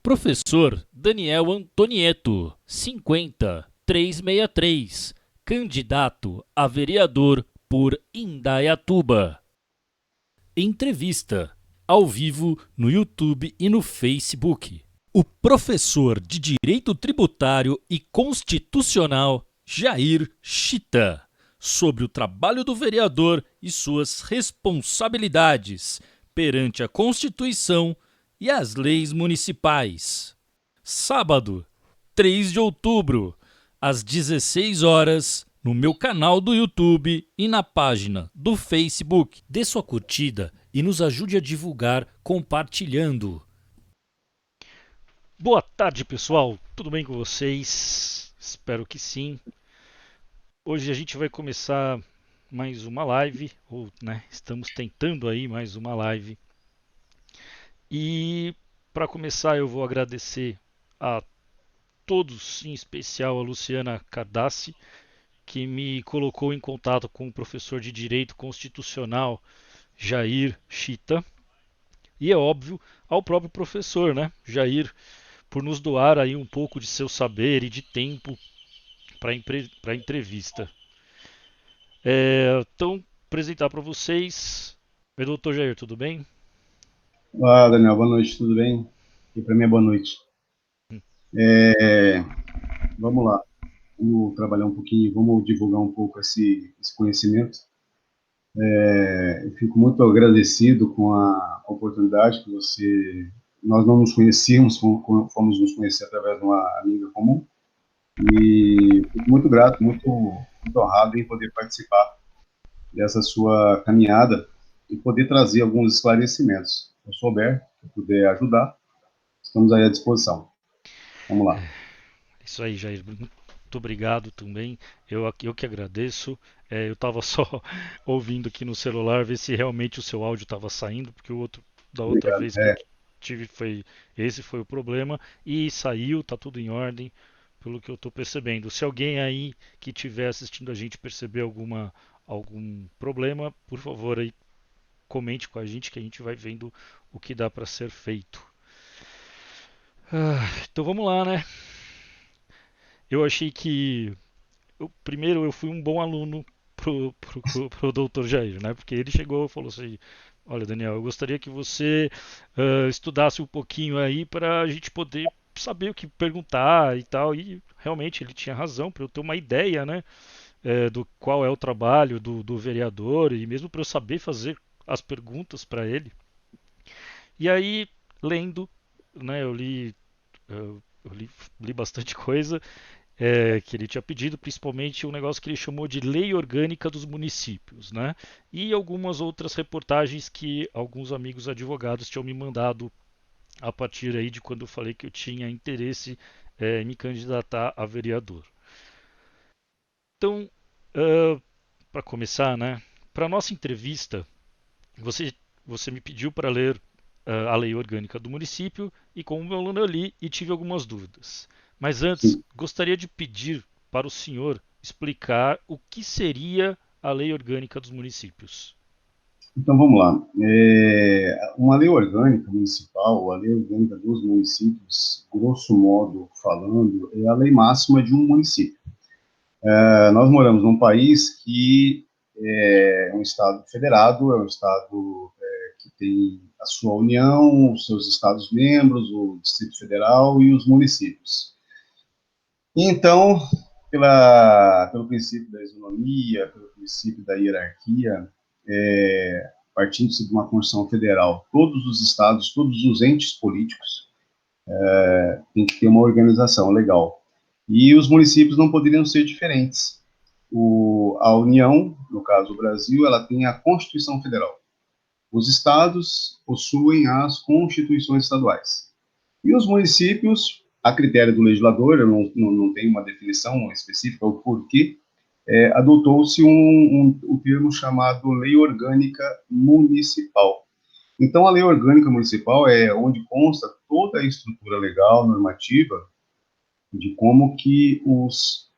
Professor Daniel Antonieto, 50, 363, candidato a vereador por Indaiatuba. Entrevista, ao vivo no YouTube e no Facebook. O professor de Direito Tributário e Constitucional, Jair Chita, sobre o trabalho do vereador e suas responsabilidades perante a Constituição e as leis municipais. Sábado, 3 de outubro, às 16 horas, no meu canal do YouTube e na página do Facebook. Dê sua curtida e nos ajude a divulgar compartilhando. Boa tarde, pessoal. Tudo bem com vocês? Espero que sim. Hoje a gente vai começar mais uma live, ou estamos tentando aí mais uma live. E para começar eu vou agradecer a todos, em especial a Luciana Cardassi, que me colocou em contato com o professor de Direito Constitucional Jair Chita. E é óbvio ao próprio professor, Jair, por nos doar aí um pouco de seu saber e de tempo para a entrevista. Então, apresentar para vocês. Oi, doutor Jair, tudo bem? Olá, Daniel, boa noite, tudo bem? E para mim é boa noite. É, Vamos lá, vamos trabalhar um pouquinho, vamos divulgar um pouco esse conhecimento. Eu fico muito agradecido com a oportunidade que nós não nos conhecíamos, fomos nos conhecer através de uma amiga comum, e fico muito grato, muito honrado em poder participar dessa sua caminhada e poder trazer alguns esclarecimentos. Se eu souber, se eu puder ajudar, estamos aí à disposição. Vamos lá. Isso aí, Jair. Muito obrigado também. Eu que agradeço. Eu estava só ouvindo aqui no celular ver se realmente o seu áudio estava saindo, porque da outra Obrigado. vez que eu tive esse foi o problema e saiu, tá tudo em ordem, pelo que eu estou percebendo. Se alguém aí que estiver assistindo a gente perceber algum problema, por favor aí comente com a gente que a gente vai vendo o que dá para ser feito. Então vamos lá, né? Eu achei que primeiro eu fui um bom aluno pro Dr. Jair, né? Porque ele chegou e falou assim: Olha, Daniel, eu gostaria que você estudasse um pouquinho aí para a gente poder saber o que perguntar e tal. E realmente ele tinha razão, para eu ter uma ideia, né? Do qual é o trabalho do vereador e mesmo para eu saber fazer as perguntas para ele. E aí, lendo, né? Eu li bastante coisa que ele tinha pedido, principalmente um negócio que ele chamou de Lei Orgânica dos Municípios, né? E algumas outras reportagens que alguns amigos advogados tinham me mandado a partir aí de quando eu falei que eu tinha interesse em me candidatar a vereador. Então, para começar, né? Para nossa entrevista, você, você me pediu para ler a lei orgânica do município e como meu aluno eu li e tive algumas dúvidas. Mas antes, Sim. gostaria de pedir para o senhor explicar o que seria a lei orgânica dos municípios. Então vamos lá. Uma lei orgânica municipal, a lei orgânica dos municípios, grosso modo falando, é a lei máxima de um município. Nós moramos num país que é um estado federado, é um estado que tem a sua União, os seus estados-membros, o Distrito Federal e os municípios. Então, pelo princípio da isonomia, pelo princípio da hierarquia, partindo-se de uma Constituição Federal, todos os estados, todos os entes políticos têm que ter uma organização legal. E os municípios não poderiam ser diferentes. A União, no caso o Brasil, ela tem a Constituição Federal. Os estados possuem as constituições estaduais. E os municípios, a critério do legislador, eu não tenho uma definição específica, o porquê, adotou-se um termo chamado Lei Orgânica Municipal. Então, a Lei Orgânica Municipal é onde consta toda a estrutura legal, normativa, de como que os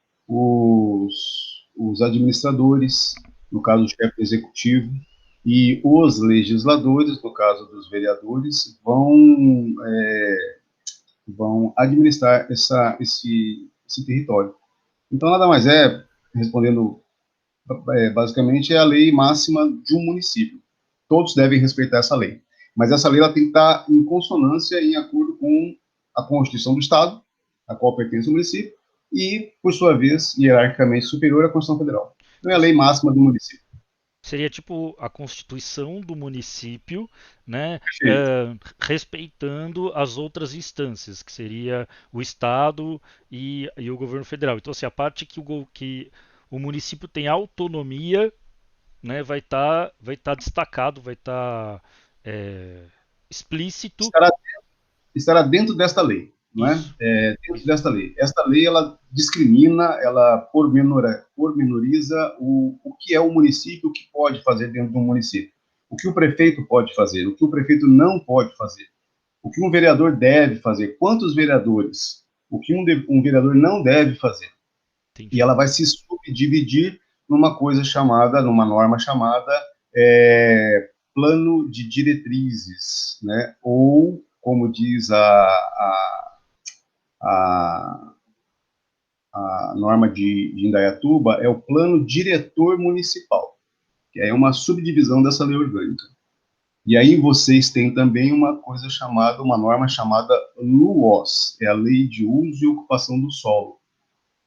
administradores, no caso o chefe executivo, e os legisladores, no caso dos vereadores, vão vão administrar esse território. Então, nada mais respondendo basicamente, é a lei máxima de um município. Todos devem respeitar essa lei. Mas essa lei ela tem que estar em consonância, em acordo com a Constituição do Estado, a qual pertence o município, e, por sua vez, hierarquicamente superior à Constituição Federal. Então, é a Então, lei máxima do município. seria tipo a constituição do município, né, Perfeito. respeitando as outras instâncias, que seria o Estado e o governo federal. Então, assim, a parte que o município tem autonomia, né, vai tá destacado, vai estar explícito. Estará, estará dentro desta lei, não é? Isso, Dentro isso. desta lei. Esta lei, ela discrimina, ela pormenoriza o que é o município, o que pode fazer dentro de um município. O que o prefeito pode fazer, o que o prefeito não pode fazer. O que um vereador deve fazer, quantos vereadores, o que um vereador não deve fazer. E Entendi. ela vai se subdividir numa norma chamada plano de diretrizes, né? Ou, como diz a, a norma de Indaiatuba, é o plano diretor municipal, que é uma subdivisão dessa lei orgânica. E aí vocês têm também uma norma chamada LUOS, é a Lei de Uso e Ocupação do Solo,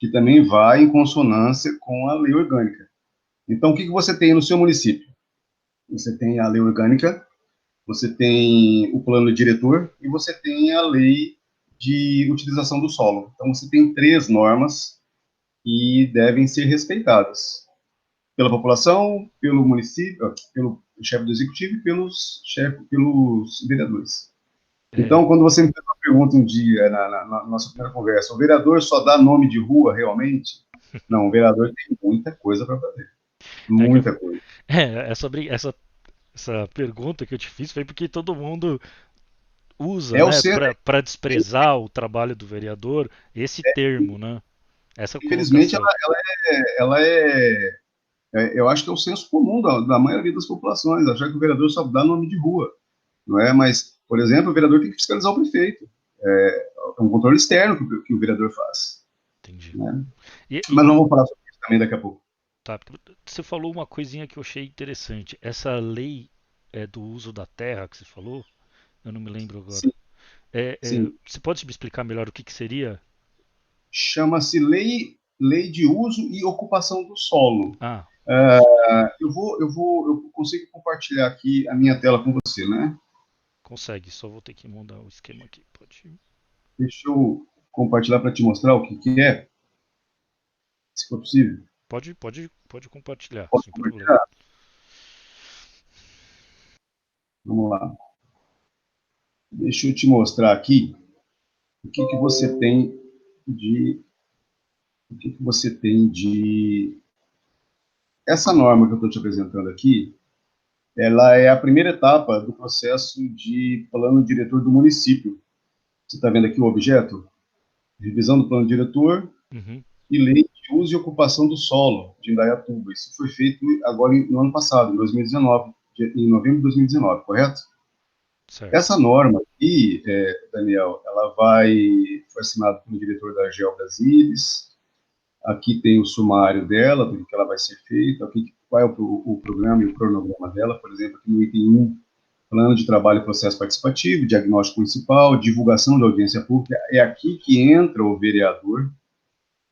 que também vai em consonância com a lei orgânica. Então, o que você tem no seu município? Você tem a lei orgânica, você tem o plano diretor e você tem a lei de utilização do solo. Então, você tem 3 normas que devem ser respeitadas pela população, pelo município, pelo chefe do executivo e pelos vereadores. É, Então, quando você me fez uma pergunta um dia, na nossa primeira conversa, o vereador só dá nome de rua realmente? Não, o vereador tem muita coisa para fazer. é que eu, Muita coisa. essa pergunta que eu te fiz foi porque todo mundo usa, É o né, centro, para desprezar o trabalho do vereador, esse termo, né? Essa infelizmente, colocação. eu acho que é o senso comum da maioria das populações, achar que o vereador só dá nome de rua, não é? Mas, por exemplo, o vereador tem que fiscalizar o prefeito. É um controle externo que o vereador faz, Entendi. né? E, Mas não e- vou falar sobre isso também daqui a pouco. tá, você falou uma coisinha que eu achei interessante. Essa lei do uso da terra que você falou, eu não me lembro agora. Sim, sim. Você pode me explicar melhor o que que seria? Chama-se lei de Uso e Ocupação do Solo. Ah, Eu consigo compartilhar aqui a minha tela com você, né? consegue, só vou ter que mudar o esquema aqui. Pode ir. Deixa eu compartilhar para te mostrar o que é, se for possível. Pode compartilhar, Posso sem problema. compartilhar? Vamos lá. Deixa eu te mostrar aqui o que que você tem de o que que você tem de essa norma que eu estou te apresentando aqui. Ela é a primeira etapa do processo de plano diretor do município. Você está vendo aqui o objeto? Revisão do plano diretor Uhum, e lei de uso e ocupação do solo de Indaiatuba. Isso foi feito agora no ano passado, em 2019, em novembro de 2019, correto? certo. Essa norma aqui, Daniel, foi assinada pelo diretor da GEO Brasilis. Aqui tem o sumário dela, do que ela vai ser feita, aqui, qual é o programa e o cronograma dela. Por exemplo, aqui no item 1, plano de trabalho e processo participativo, diagnóstico municipal, divulgação da audiência pública. É aqui que entra o vereador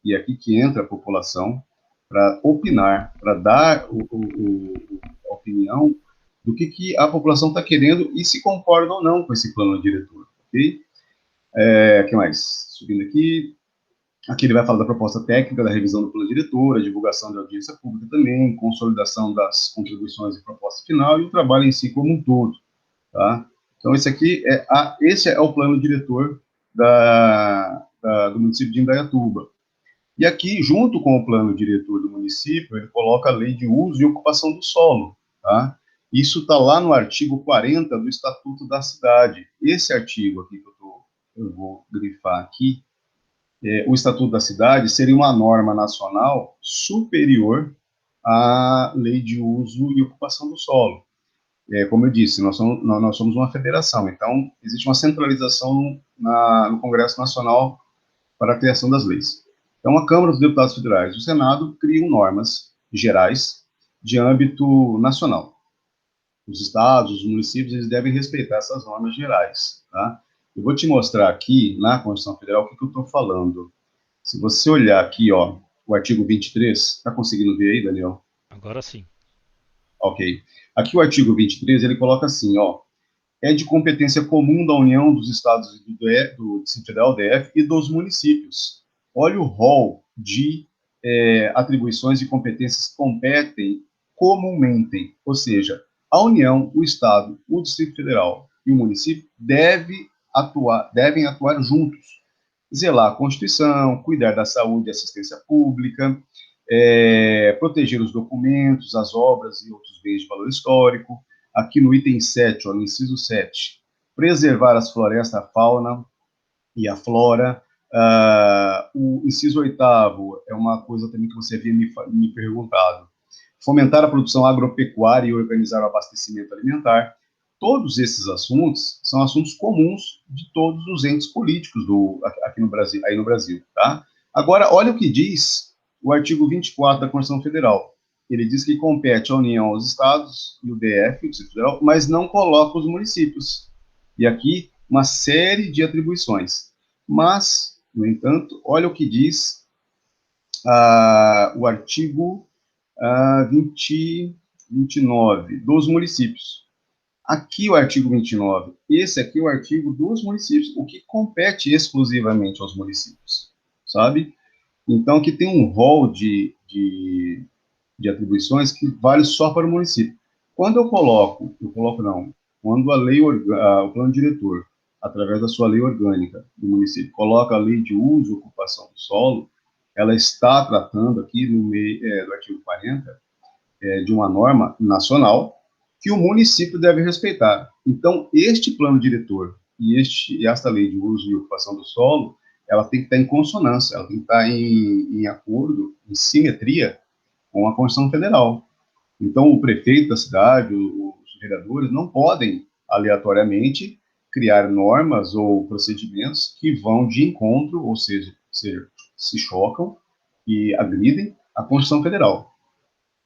e é aqui que entra a população para opinar, para dar a opinião do que a população está querendo e se concorda ou não com esse plano diretor, ok? Que mais? Subindo aqui. Aqui ele vai falar da proposta técnica, da revisão do plano diretor, a divulgação da audiência pública também, consolidação das contribuições e proposta final e o trabalho em si como um todo, tá? Então esse é o plano diretor do município de Indaiatuba. E aqui, junto com o plano diretor do município, ele coloca a lei de uso e ocupação do solo, tá? Isso está lá no artigo 40 do Estatuto da Cidade. Esse artigo aqui eu vou grifar aqui, o Estatuto da Cidade seria uma norma nacional superior à lei de uso e ocupação do solo. Como eu disse, nós somos uma federação, então existe uma centralização no Congresso Nacional para a criação das leis. Então, a Câmara dos Deputados Federais e o Senado criam normas gerais de âmbito nacional. Os estados, os municípios, eles devem respeitar essas normas gerais, tá? Eu vou te mostrar aqui, na Constituição Federal, o que eu estou falando. Se você olhar aqui, ó, o artigo 23, está conseguindo ver aí, Daniel? Agora sim. Ok. Aqui o artigo 23, ele coloca assim, ó, é de competência comum da União, dos Estados do Distrito Federal, DF, e dos municípios. Olha o rol de atribuições e competências que competem comumente, ou seja, a União, o Estado, o Distrito Federal e o município devem atuar juntos, zelar a Constituição, cuidar da saúde e assistência pública, proteger os documentos, as obras e outros bens de valor histórico. Aqui no item 7, ó, no inciso 7, preservar as florestas, a fauna e a flora. O inciso 8 é uma coisa também que você havia me perguntado. Fomentar a produção agropecuária e organizar o abastecimento alimentar. Todos esses assuntos são assuntos comuns de todos os entes políticos aqui no Brasil, aí no Brasil, tá? Agora, olha o que diz o artigo 24 da Constituição Federal. Ele diz que compete à União, aos estados e o DF, o Distrito Federal, mas não coloca os municípios. E aqui, uma série de atribuições. Mas, no entanto, olha o que diz o artigo 29 dos municípios. Aqui o artigo 29, esse aqui é o artigo dos municípios, o que compete exclusivamente aos municípios, sabe? Então, aqui tem um rol de atribuições que vale só para o município. Quando quando o plano diretor, através da sua lei orgânica do município, coloca a lei de uso e ocupação do solo, ela está tratando aqui no meio do artigo 40 de uma norma nacional que o município deve respeitar. Então, este plano diretor e esta lei de uso e ocupação do solo, ela tem que estar em consonância, ela tem que estar em acordo, em simetria com a Constituição Federal. Então, o prefeito da cidade, os vereadores, não podem, aleatoriamente, criar normas ou procedimentos que vão de encontro, ou seja se chocam e agridem a Constituição Federal.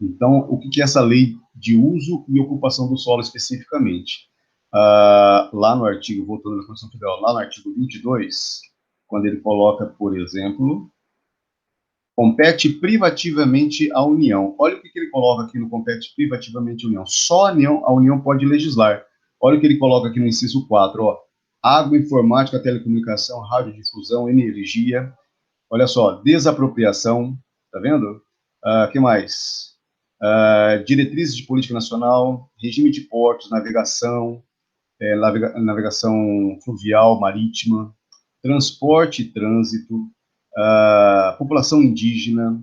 Então, o que é essa lei de uso e ocupação do solo especificamente? Lá no artigo, voltando à Constituição Federal, lá no artigo 22, quando ele coloca, por exemplo, compete privativamente à União. Olha o que ele coloca aqui no compete privativamente à União. Só a União pode legislar. Olha o que ele coloca aqui no inciso 4, ó. Água, informática, telecomunicação, radiodifusão, energia. Olha só, desapropriação, tá vendo? Que mais? Diretrizes de política nacional, regime de portos, navegação fluvial, marítima, transporte e trânsito, população indígena,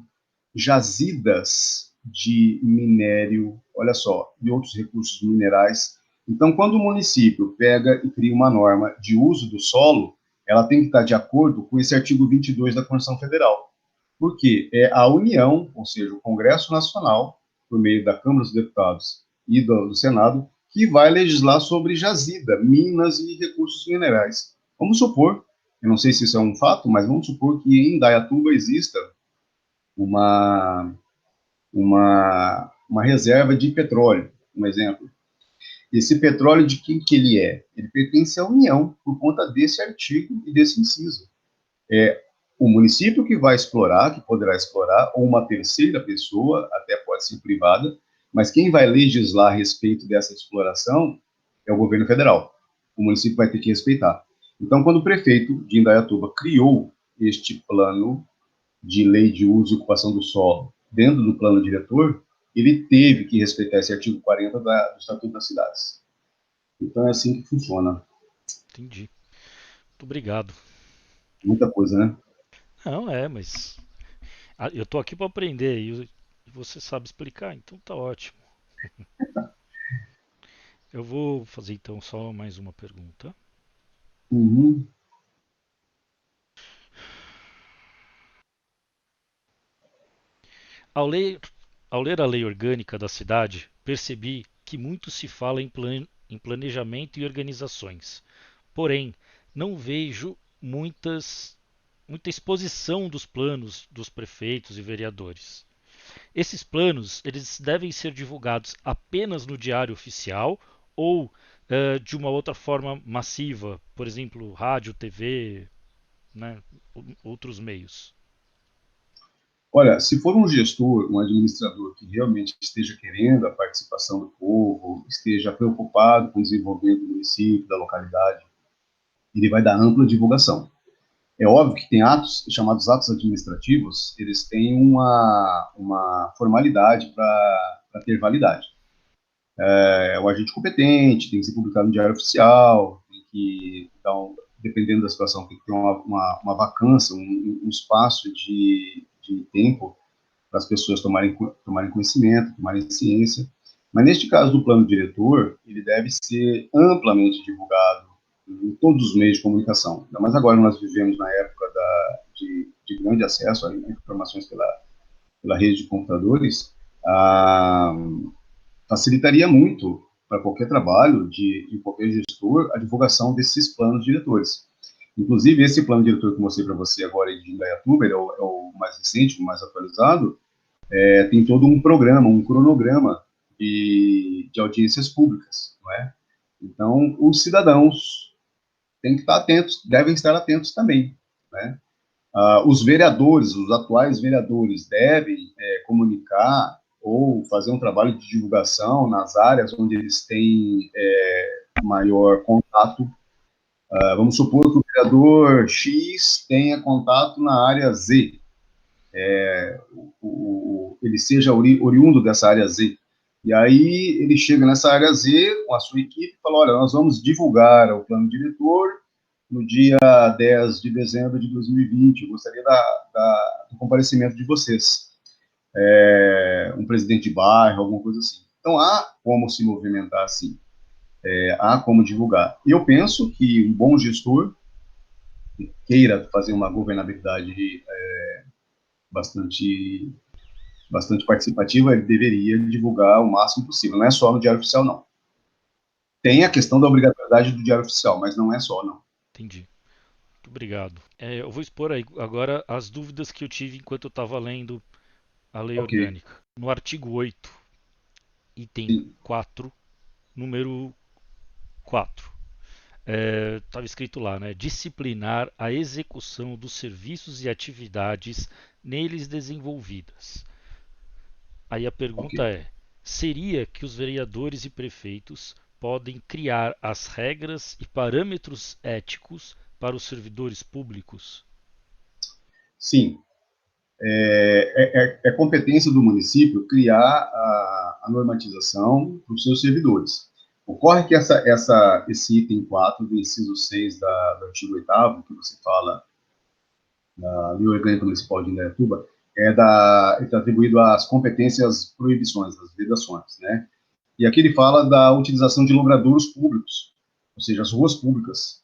jazidas de minério, olha só, e outros recursos minerais. Então, quando o município pega e cria uma norma de uso do solo, ela tem que estar de acordo com esse artigo 22 da Constituição Federal. Porque é a União, ou seja, o Congresso Nacional, por meio da Câmara dos Deputados e do Senado, que vai legislar sobre jazida, minas e recursos minerais. Vamos supor, eu não sei se isso é um fato, mas vamos supor que em Indaiatuba exista uma, uma reserva de petróleo, um exemplo. Esse petróleo, de quem que ele é? Ele pertence à União, por conta desse artigo e desse inciso. É o município que vai explorar, que poderá explorar, ou uma terceira pessoa, até pode ser privada, mas quem vai legislar a respeito dessa exploração é o governo federal. O município vai ter que respeitar. Então, quando o prefeito de Indaiatuba criou este plano de lei de uso e ocupação do solo dentro do plano diretor, ele teve que respeitar esse artigo 40 do Estatuto das Cidades. Então, é assim que funciona. Entendi. Muito obrigado. Muita coisa, né? Não, mas eu tô aqui para aprender e você sabe explicar, então tá ótimo. Eu vou fazer então só mais uma pergunta. Uhum. Ao ler, ao ler a lei orgânica da cidade, percebi que muito se fala em planejamento e organizações. Porém, não vejo muita exposição dos planos dos prefeitos e vereadores. Esses planos eles devem ser divulgados apenas no diário oficial ou de uma outra forma massiva, por exemplo, rádio, TV, né, outros meios. Olha, se for um gestor, um administrador que realmente esteja querendo a participação do povo, esteja preocupado com o desenvolvimento do município, da localidade, ele vai dar ampla divulgação. É óbvio que tem atos, chamados atos administrativos, eles têm uma formalidade para ter validade. É o agente competente, tem que ser publicado no Diário Oficial, tem que, então, dependendo da situação, tem que ter uma vacância, um espaço de tempo para as pessoas tomarem conhecimento, tomarem ciência. Mas neste caso do plano diretor, ele deve ser amplamente divulgado em todos os meios de comunicação. Ainda mais agora nós vivemos na época de grande acesso a informações pela rede de computadores, facilitaria muito para qualquer trabalho de qualquer gestor a divulgação desses planos diretores. Inclusive, esse plano diretor que eu mostrei para você agora de Indaiatuba, ele é o mais recente, o mais atualizado, tem todo um programa, um cronograma de audiências públicas, não é? Então, os cidadãos têm que estar atentos, devem estar atentos também, né? Os vereadores, os atuais vereadores, devem comunicar ou fazer um trabalho de divulgação nas áreas onde eles têm maior contato. Vamos supor que o vereador X tenha contato na área Z, ele seja oriundo dessa área Z. E aí ele chega nessa área Z com a sua equipe e fala, olha, nós vamos divulgar o plano diretor no dia 10 de dezembro de 2020, eu gostaria do comparecimento de vocês. Um presidente de bairro, alguma coisa assim. Então, há como se movimentar assim, há como divulgar. E eu penso que um bom gestor que queira fazer uma governabilidade bastante, bastante participativa, ele deveria divulgar o máximo possível. Não é só no Diário Oficial, não. Tem a questão da obrigatoriedade do Diário Oficial, mas não é só, não. Entendi. Muito obrigado. Eu vou expor aí agora as dúvidas que eu tive enquanto eu estava lendo a lei Ok. orgânica. No artigo 8, item Sim. 4, número 4. Estava escrito lá, né? Disciplinar a execução dos serviços e atividades neles desenvolvidas. Aí a Ok. pergunta é: seria que os vereadores e prefeitos podem criar as regras e parâmetros éticos para os servidores públicos? Sim. É competência do município criar a normatização para os seus servidores. Ocorre que esse item 4 do inciso 6 do artigo 8º, que você fala da Lei Orgânica Municipal de Indaiatuba, está atribuído às competências proibições, às vedações, né? E aqui ele fala da utilização de logradouros públicos, ou seja, as ruas públicas,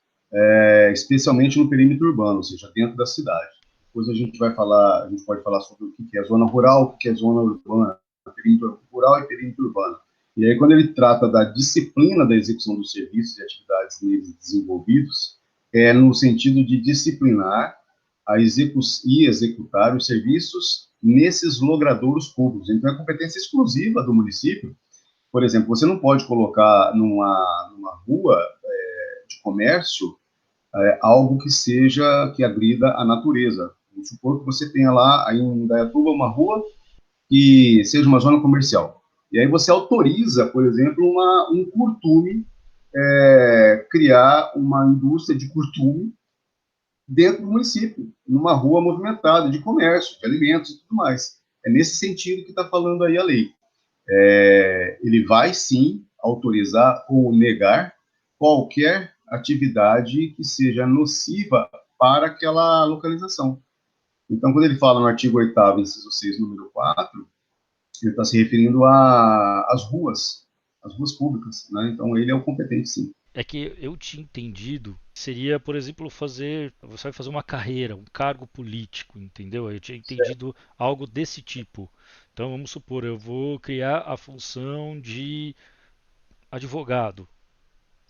especialmente no perímetro urbano, ou seja, dentro da cidade. Depois a gente pode falar sobre o que é zona rural, o que é zona urbana, perímetro rural e perímetro urbano. E aí, quando ele trata da disciplina da execução dos serviços e atividades neles desenvolvidos, é no sentido de disciplinar e executar os serviços nesses logradouros públicos. Então, é competência exclusiva do município. Por exemplo, você não pode colocar numa rua de comércio algo que agrida a natureza. Vamos supor que você tenha lá aí em Indaiatuba uma rua que seja uma zona comercial. E aí você autoriza, por exemplo, um curtume, criar uma indústria de curtume dentro do município, numa rua movimentada de comércio, de alimentos e tudo mais. É nesse sentido que está falando aí a lei. Ele vai sim autorizar ou negar qualquer atividade que seja nociva para aquela localização. Então, quando ele fala no artigo 8º, inciso 6, número 4, ele está se referindo às ruas públicas, né? Então, ele é o competente, sim. É que eu tinha entendido que seria, por exemplo, você vai fazer uma carreira, um cargo político, entendeu? Eu tinha entendido algo desse tipo. Então, vamos supor, eu vou criar a função de advogado.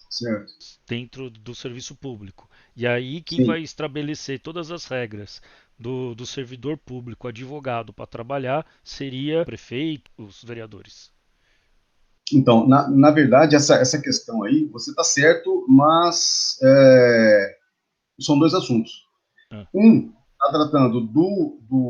certo. dentro do serviço público. E aí quem Sim. vai estabelecer todas as regras do servidor público, advogado para trabalhar, seria o prefeito, os vereadores. Então, na verdade, essa questão aí, você está certo, mas são dois assuntos. Ah, Um está tratando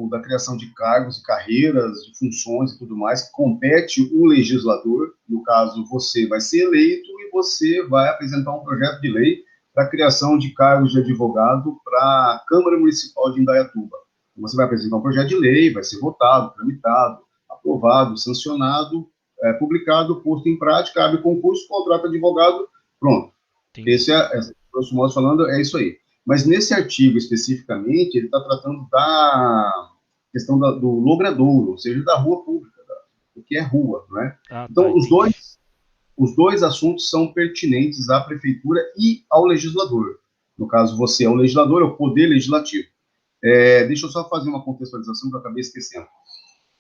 da criação de cargos e carreiras, de funções e tudo mais, que compete o legislador. No caso, você vai ser eleito e você vai apresentar um projeto de lei para a criação de cargos de advogado para a Câmara Municipal de Indaiatuba. Você vai apresentar um projeto de lei, vai ser votado, tramitado, aprovado, sancionado, publicado, posto em prática, abre concurso, contrata advogado, pronto. entendi. Grosso modo falando, é isso aí. Mas nesse artigo especificamente, ele está tratando da questão do logradouro, ou seja, da rua pública, o que é rua, né? Ah, tá, Então, entendi. os dois assuntos são pertinentes à prefeitura e ao legislador. No caso, você é o legislador, é o poder legislativo. Deixa eu só fazer uma contextualização que eu acabei esquecendo.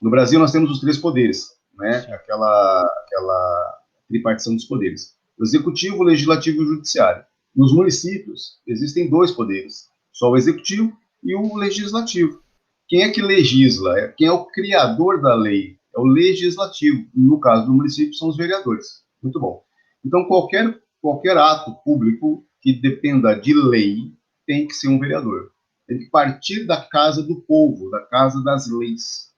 No Brasil, nós temos os três poderes, né? Sim. Aquela tripartição dos poderes: o executivo, o legislativo e o judiciário. Nos municípios, existem dois poderes: só o executivo e o legislativo. Quem é que legisla? Quem é o criador da lei? É o legislativo. No caso do município, são os vereadores. Muito bom. Então, qualquer ato público que dependa de lei tem que ser um vereador. Tem que partir da casa do povo, da casa das leis.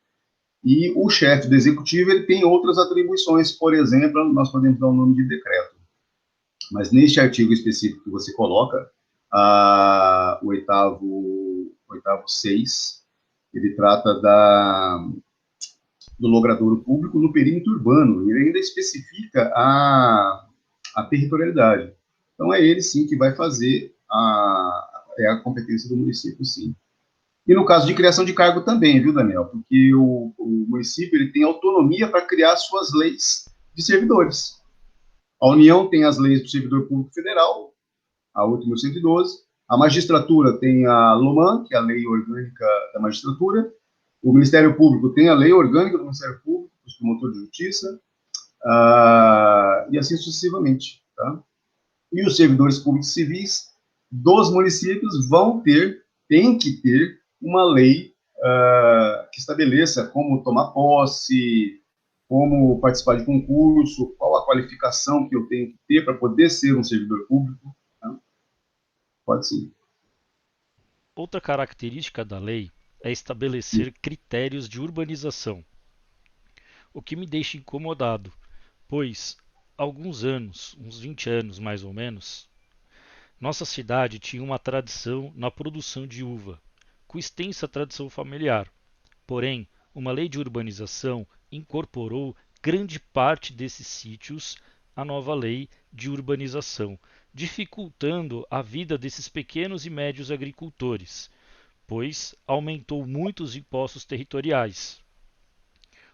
E o chefe do executivo ele tem outras atribuições, por exemplo, nós podemos dar o nome de decreto. Mas neste artigo específico que você coloca, o oitavo 6, ele trata do logradouro público no perímetro urbano, e ele ainda especifica a territorialidade. Então é ele sim que vai fazer a competência do município, sim. E no caso de criação de cargo também, viu, Daniel? Porque o município ele tem autonomia para criar suas leis de servidores. A União tem as leis do servidor público federal, a 8.112. A magistratura tem a LOMAN, que é a Lei Orgânica da Magistratura. O Ministério Público tem a Lei Orgânica do Ministério Público, dos promotores de justiça, e assim sucessivamente. Tá? E os servidores públicos civis dos municípios têm que ter uma lei que estabeleça como tomar posse, como participar de concurso, qual a qualificação que eu tenho que ter para poder ser um servidor público. Tá? Pode sim. Outra característica da lei é estabelecer critérios de urbanização, o que me deixa incomodado, pois há alguns anos, uns 20 anos mais ou menos, nossa cidade tinha uma tradição na produção de uva, com extensa tradição familiar. Porém, uma lei de urbanização incorporou grande parte desses sítios à nova lei de urbanização, dificultando a vida desses pequenos e médios agricultores, pois aumentou muito os impostos territoriais.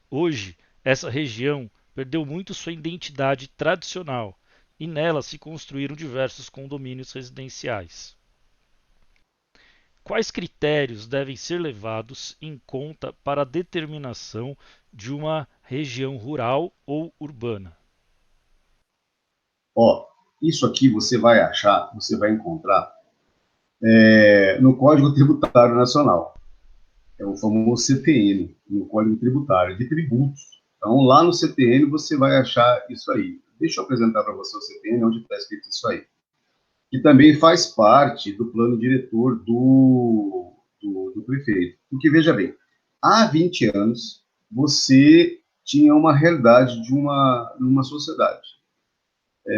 Hoje, essa região perdeu muito sua identidade tradicional e nela se construíram diversos condomínios residenciais. Quais critérios devem ser levados em conta para a determinação de uma região rural ou urbana? Ó, isso aqui você vai encontrar no Código Tributário Nacional. É o famoso CTN, no Código Tributário, de tributos. Então, lá no CTN você vai achar isso aí. Deixa eu apresentar para você o CTN, onde está escrito isso aí. Que também faz parte do plano diretor do prefeito. Porque, veja bem, há 20 anos, você tinha uma realidade de uma sociedade.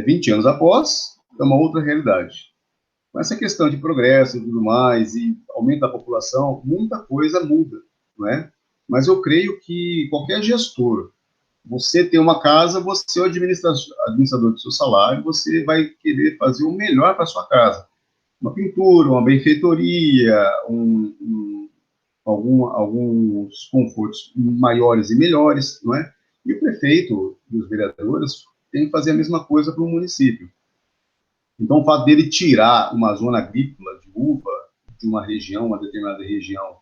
20 anos após, é uma outra realidade. Com essa questão de progresso e tudo mais, e aumento da população, muita coisa muda, não é? Mas eu creio que qualquer gestor, você tem uma casa, você é o administrador do seu salário, você vai querer fazer o melhor para sua casa. Uma pintura, uma benfeitoria, alguns confortos maiores e melhores, não é? E o prefeito e os vereadores têm que fazer a mesma coisa para o município. Então, o fato dele tirar uma zona agrícola de uva de uma determinada região,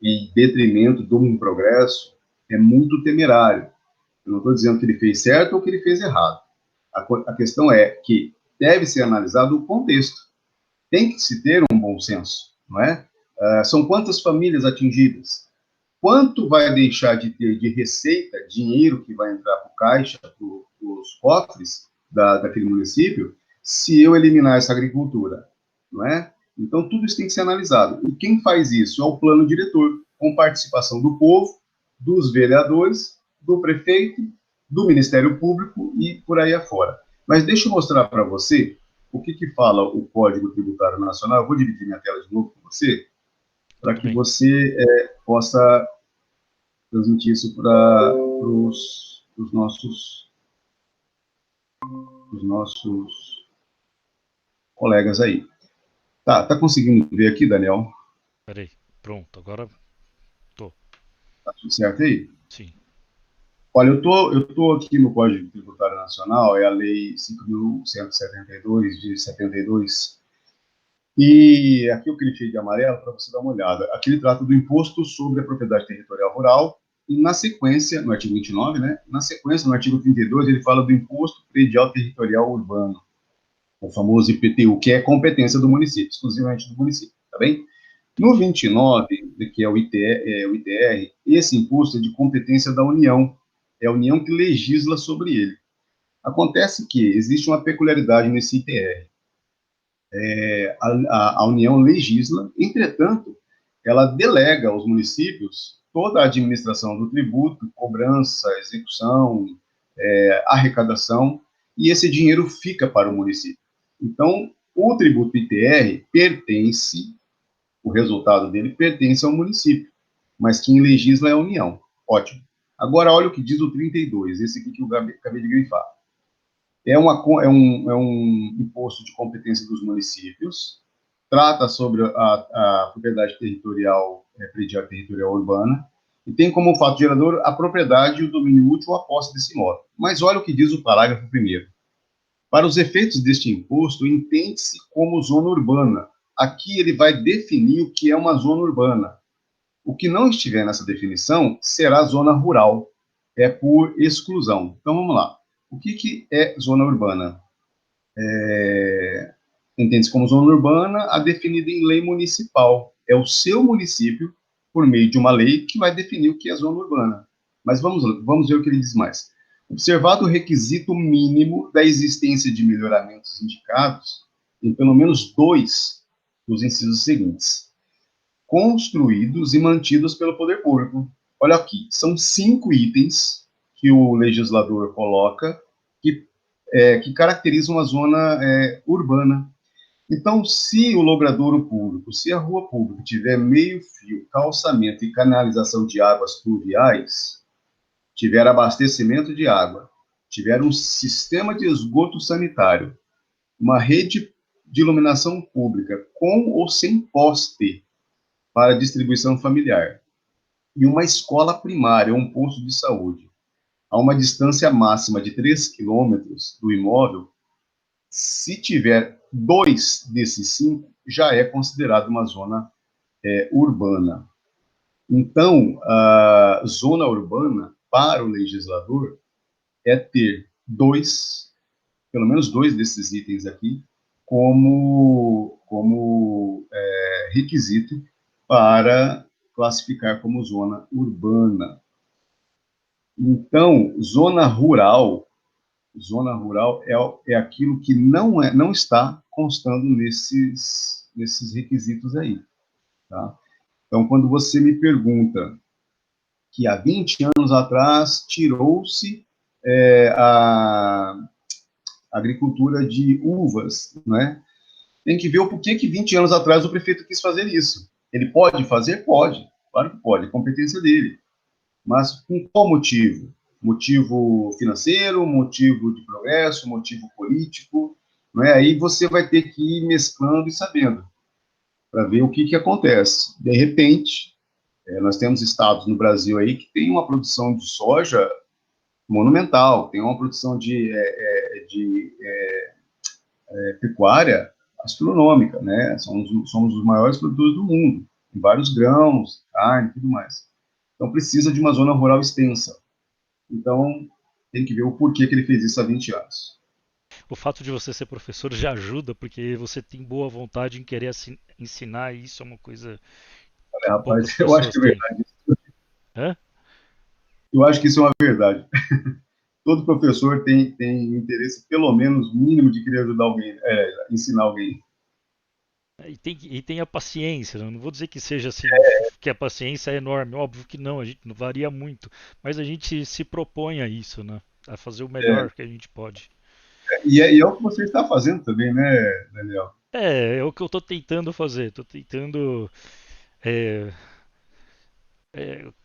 em detrimento de um progresso, é muito temerário. Eu não estou dizendo que ele fez certo ou que ele fez errado. A questão é que deve ser analisado o contexto. Tem que se ter um bom senso, não é? São quantas famílias atingidas? Quanto vai deixar de ter de receita, dinheiro que vai entrar para o caixa, para os cofres daquele município, se eu eliminar essa agricultura, não é? Então, tudo isso tem que ser analisado. E quem faz isso é o plano diretor, com participação do povo, dos vereadores, do prefeito, do Ministério Público e por aí afora. Mas deixa eu mostrar para você o que fala o Código Tributário Nacional. Eu vou dividir minha tela de novo com você, para Tudo que bem. você possa transmitir isso para os nossos colegas aí. Tá conseguindo ver aqui, Daniel? Peraí, pronto, agora tô. Tá tudo certo aí? Sim. Olha, eu tô aqui no Código Tributário Nacional, é a Lei 5.172 de 72, e aqui eu cliquei de amarelo para você dar uma olhada. Aqui ele trata do Imposto sobre a Propriedade Territorial Rural, e na sequência, no artigo 29, né? Na sequência, no artigo 32, ele fala do Imposto Predial Territorial Urbano, o famoso IPTU, que é competência do município, exclusivamente do município, tá bem? No Entendi. 29, que é o ITR, esse imposto é de competência da União, é a União que legisla sobre ele. Acontece que existe uma peculiaridade nesse ITR. A União legisla, entretanto, ela delega aos municípios toda a administração do tributo, cobrança, execução, arrecadação, e esse dinheiro fica para o município. Então, o tributo ITR pertence, o resultado dele pertence ao município, mas quem legisla é a União. Ótimo. Agora, olha o que diz o 32, esse aqui que eu acabei de grifar. É um imposto de competência dos municípios, trata sobre a propriedade territorial, predial territorial urbana, e tem como fato gerador a propriedade, o domínio útil ou a posse desse imóvel. Mas olha o que diz o parágrafo 1º. Para os efeitos deste imposto, entende-se como zona urbana. Aqui ele vai definir o que é uma zona urbana. O que não estiver nessa definição será zona rural. É por exclusão. Então vamos lá. O que é zona urbana? Entende-se como zona urbana a definida em lei municipal. É o seu município, por meio de uma lei, que vai definir o que é zona urbana. Mas vamos ver o que ele diz mais. Observado o requisito mínimo da existência de melhoramentos indicados em pelo menos 2 dos incisos seguintes, construídos e mantidos pelo poder público. Olha aqui, são 5 itens que o legislador coloca que caracterizam a zona urbana. Então, se o logradouro público, se a rua pública tiver meio-fio, calçamento e canalização de águas pluviais, tiver abastecimento de água, tiver um sistema de esgoto sanitário, uma rede de iluminação pública com ou sem poste para distribuição familiar, e uma escola primária ou um posto de saúde, a uma distância máxima de 3 quilômetros do imóvel, se tiver 2 desses 5, já é considerado uma zona urbana. Então, a zona urbana, para o legislador, é ter pelo menos dois desses itens aqui, como requisito para classificar como zona urbana. Então, zona rural é aquilo que não está constando nesses requisitos aí, tá? Então, quando você me pergunta que há 20 anos atrás tirou-se a agricultura de uvas, né? Tem que ver o porquê que 20 anos atrás o prefeito quis fazer isso. Ele pode fazer? Pode, claro que pode, é competência dele. Mas com qual motivo? Motivo financeiro, motivo de progresso, motivo político, não é? Aí você vai ter que ir mesclando e sabendo, para ver o que acontece. De repente, nós temos estados no Brasil aí que tem uma produção de soja monumental, tem uma produção de pecuária astronômica, né? Somos os maiores produtores do mundo, em vários grãos, carne e tudo mais. Então precisa de uma zona rural extensa. Então tem que ver o porquê que ele fez isso há 20 anos. o fato de você ser professor já ajuda, porque você tem boa vontade em querer ensinar, e isso é uma coisa Olha, que poucas rapaz, eu acho pessoas que é têm. verdade. Hã? Eu acho que isso é uma verdade. Todo professor tem interesse, pelo menos mínimo, de querer ajudar alguém, ensinar alguém. E tem a paciência, né? Eu não vou dizer que seja assim, que a paciência é enorme, óbvio que não, a gente não varia muito, mas a gente se propõe a isso, né? A fazer o É, melhor que a gente pode. e é o que você está fazendo também, né, Daniel? É o que eu tô tentando fazer, tô tentando. é,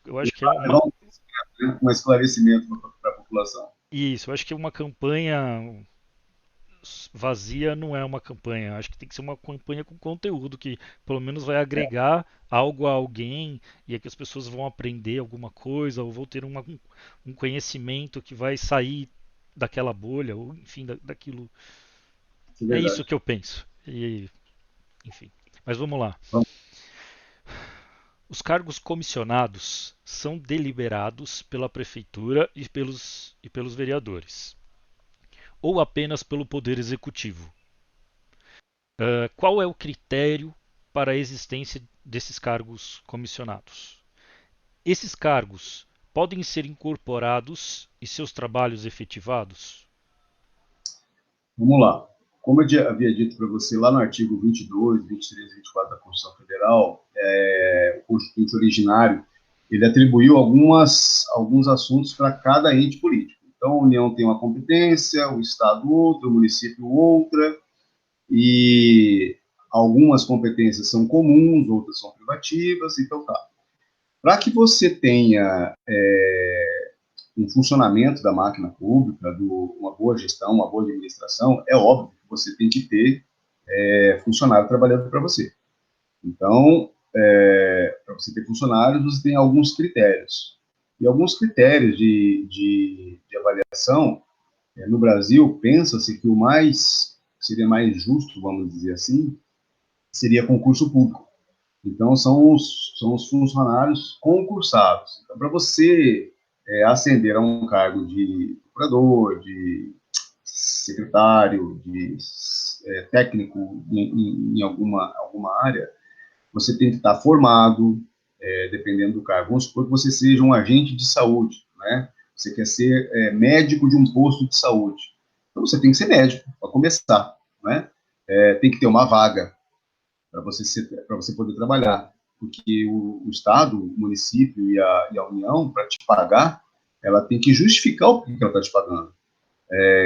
eu acho que é Levar uma. um esclarecimento para a população. Isso, eu acho que uma campanha vazia não é uma campanha. Acho que tem que ser uma campanha com conteúdo que pelo menos vai agregar algo a alguém e é que as pessoas vão aprender alguma coisa ou vão ter um conhecimento que vai sair daquela bolha ou enfim daquilo. Isso é É isso verdade. que eu penso. E enfim. Mas vamos lá. Vamos. Os cargos comissionados são deliberados pela prefeitura e pelos vereadores, ou apenas pelo poder executivo. Qual é o critério para a existência desses cargos comissionados? Esses cargos podem ser incorporados e seus trabalhos efetivados? Vamos lá. Como eu havia dito para você lá no artigo 22, 23 e 24 da Constituição Federal, o Constituinte originário, ele atribuiu alguns assuntos para cada ente político. Então, a União tem uma competência, o Estado outra, o município outra, e algumas competências são comuns, outras são privativas, então tá. Para que você tenha um funcionamento da máquina pública, uma boa gestão, uma boa administração, é óbvio que você tem que ter funcionário trabalhando para você. Então, para você ter funcionários, você tem alguns critérios. E alguns critérios de avaliação, no Brasil, pensa-se que o mais, seria mais justo, vamos dizer assim, seria concurso público. Então, são os funcionários concursados. Então, para você ascender a um cargo de procurador, de secretário, de técnico em alguma área, você tem que estar formado, dependendo do cargo. Vamos supor que você seja um agente de saúde, né? Você quer ser médico de um posto de saúde. Então, você tem que ser médico, para começar, né? Tem que ter uma vaga para você poder trabalhar, porque o Estado, o município e a União, para te pagar, ela tem que justificar o que ela está te pagando.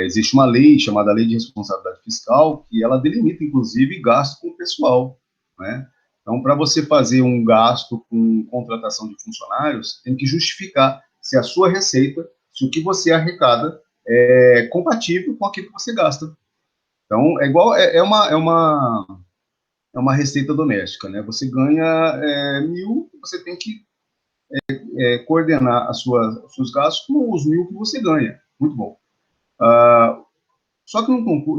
Existe uma lei chamada Lei de Responsabilidade Fiscal, que ela delimita, inclusive, gasto com o pessoal, né? Então, para você fazer um gasto com contratação de funcionários, tem que justificar se a sua receita, se o que você arrecada é compatível com aquilo que você gasta. Então, é igual, é uma receita doméstica, né? Você ganha 1.000, você tem que coordenar os seus gastos com os 1.000 que você ganha. Muito bom. Só que numa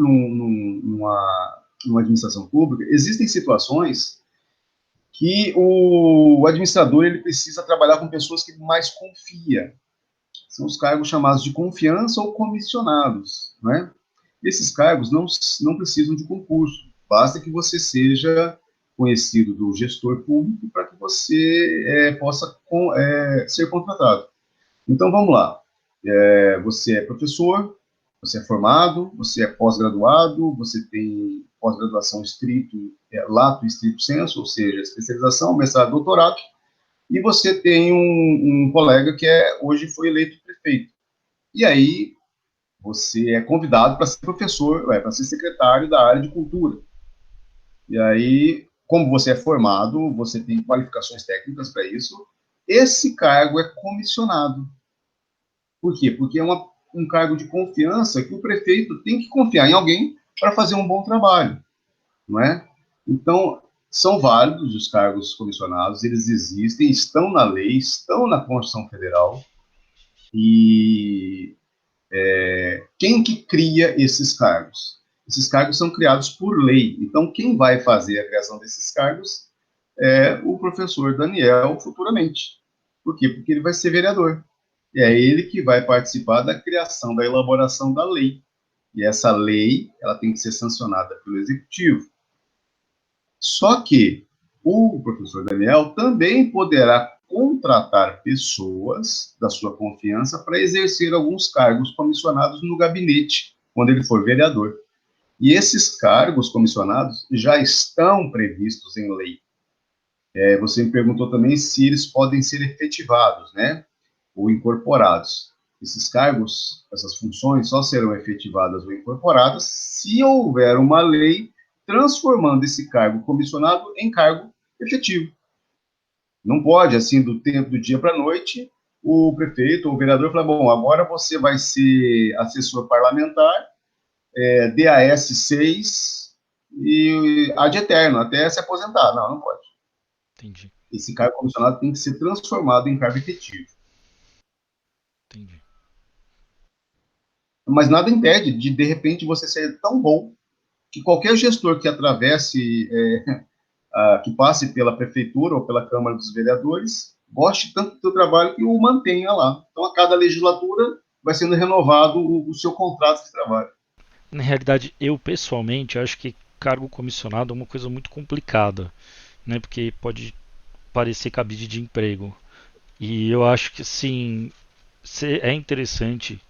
administração pública, existem situações que o administrador ele precisa trabalhar com pessoas que mais confia. São os cargos chamados de confiança ou comissionados, né? Esses cargos não precisam de concurso, basta que você seja conhecido do gestor público para que você possa ser contratado. Então, vamos lá. Você é professor, você é formado, você é pós-graduado, você tem pós-graduação lato e estrito sensu, ou seja, especialização, mestrado, doutorado, e você tem um colega que hoje foi eleito prefeito. E aí, você é convidado para ser professor, para ser secretário da área de cultura. E aí, como você é formado, você tem qualificações técnicas para isso, esse cargo é comissionado. Por quê? Porque é um cargo de confiança que o prefeito tem que confiar em alguém para fazer um bom trabalho, não é? Então, são válidos os cargos comissionados, eles existem, estão na lei, estão na Constituição Federal, e quem que cria esses cargos? Esses cargos são criados por lei. Então, quem vai fazer a criação desses cargos é o professor Daniel futuramente. Por quê? Porque ele vai ser vereador. E é ele que vai participar da criação, da elaboração da lei. E essa lei, ela tem que ser sancionada pelo Executivo. Só que o professor Daniel também poderá contratar pessoas da sua confiança para exercer alguns cargos comissionados no gabinete, quando ele for vereador. E esses cargos comissionados já estão previstos em lei. Você me perguntou também se eles podem ser efetivados, né? Ou incorporados. Esses cargos, essas funções só serão efetivadas ou incorporadas se houver uma lei transformando esse cargo comissionado em cargo efetivo. Não pode, assim, do tempo do dia para a noite, o prefeito ou o vereador falar, bom, agora você vai ser assessor parlamentar, DAS 6 e ad eterno, até se aposentar. Não, não pode. Entendi. Esse cargo comissionado tem que ser transformado em cargo efetivo. Entendi. Mas nada impede de repente, você ser tão bom que qualquer gestor que atravesse, que passe pela prefeitura ou pela Câmara dos Vereadores, goste tanto do seu trabalho que o mantenha lá. Então, a cada legislatura vai sendo renovado o seu contrato de trabalho. Na realidade, eu pessoalmente acho que cargo comissionado é uma coisa muito complicada, né? Porque pode parecer cabide de emprego. E eu acho que sim, é interessante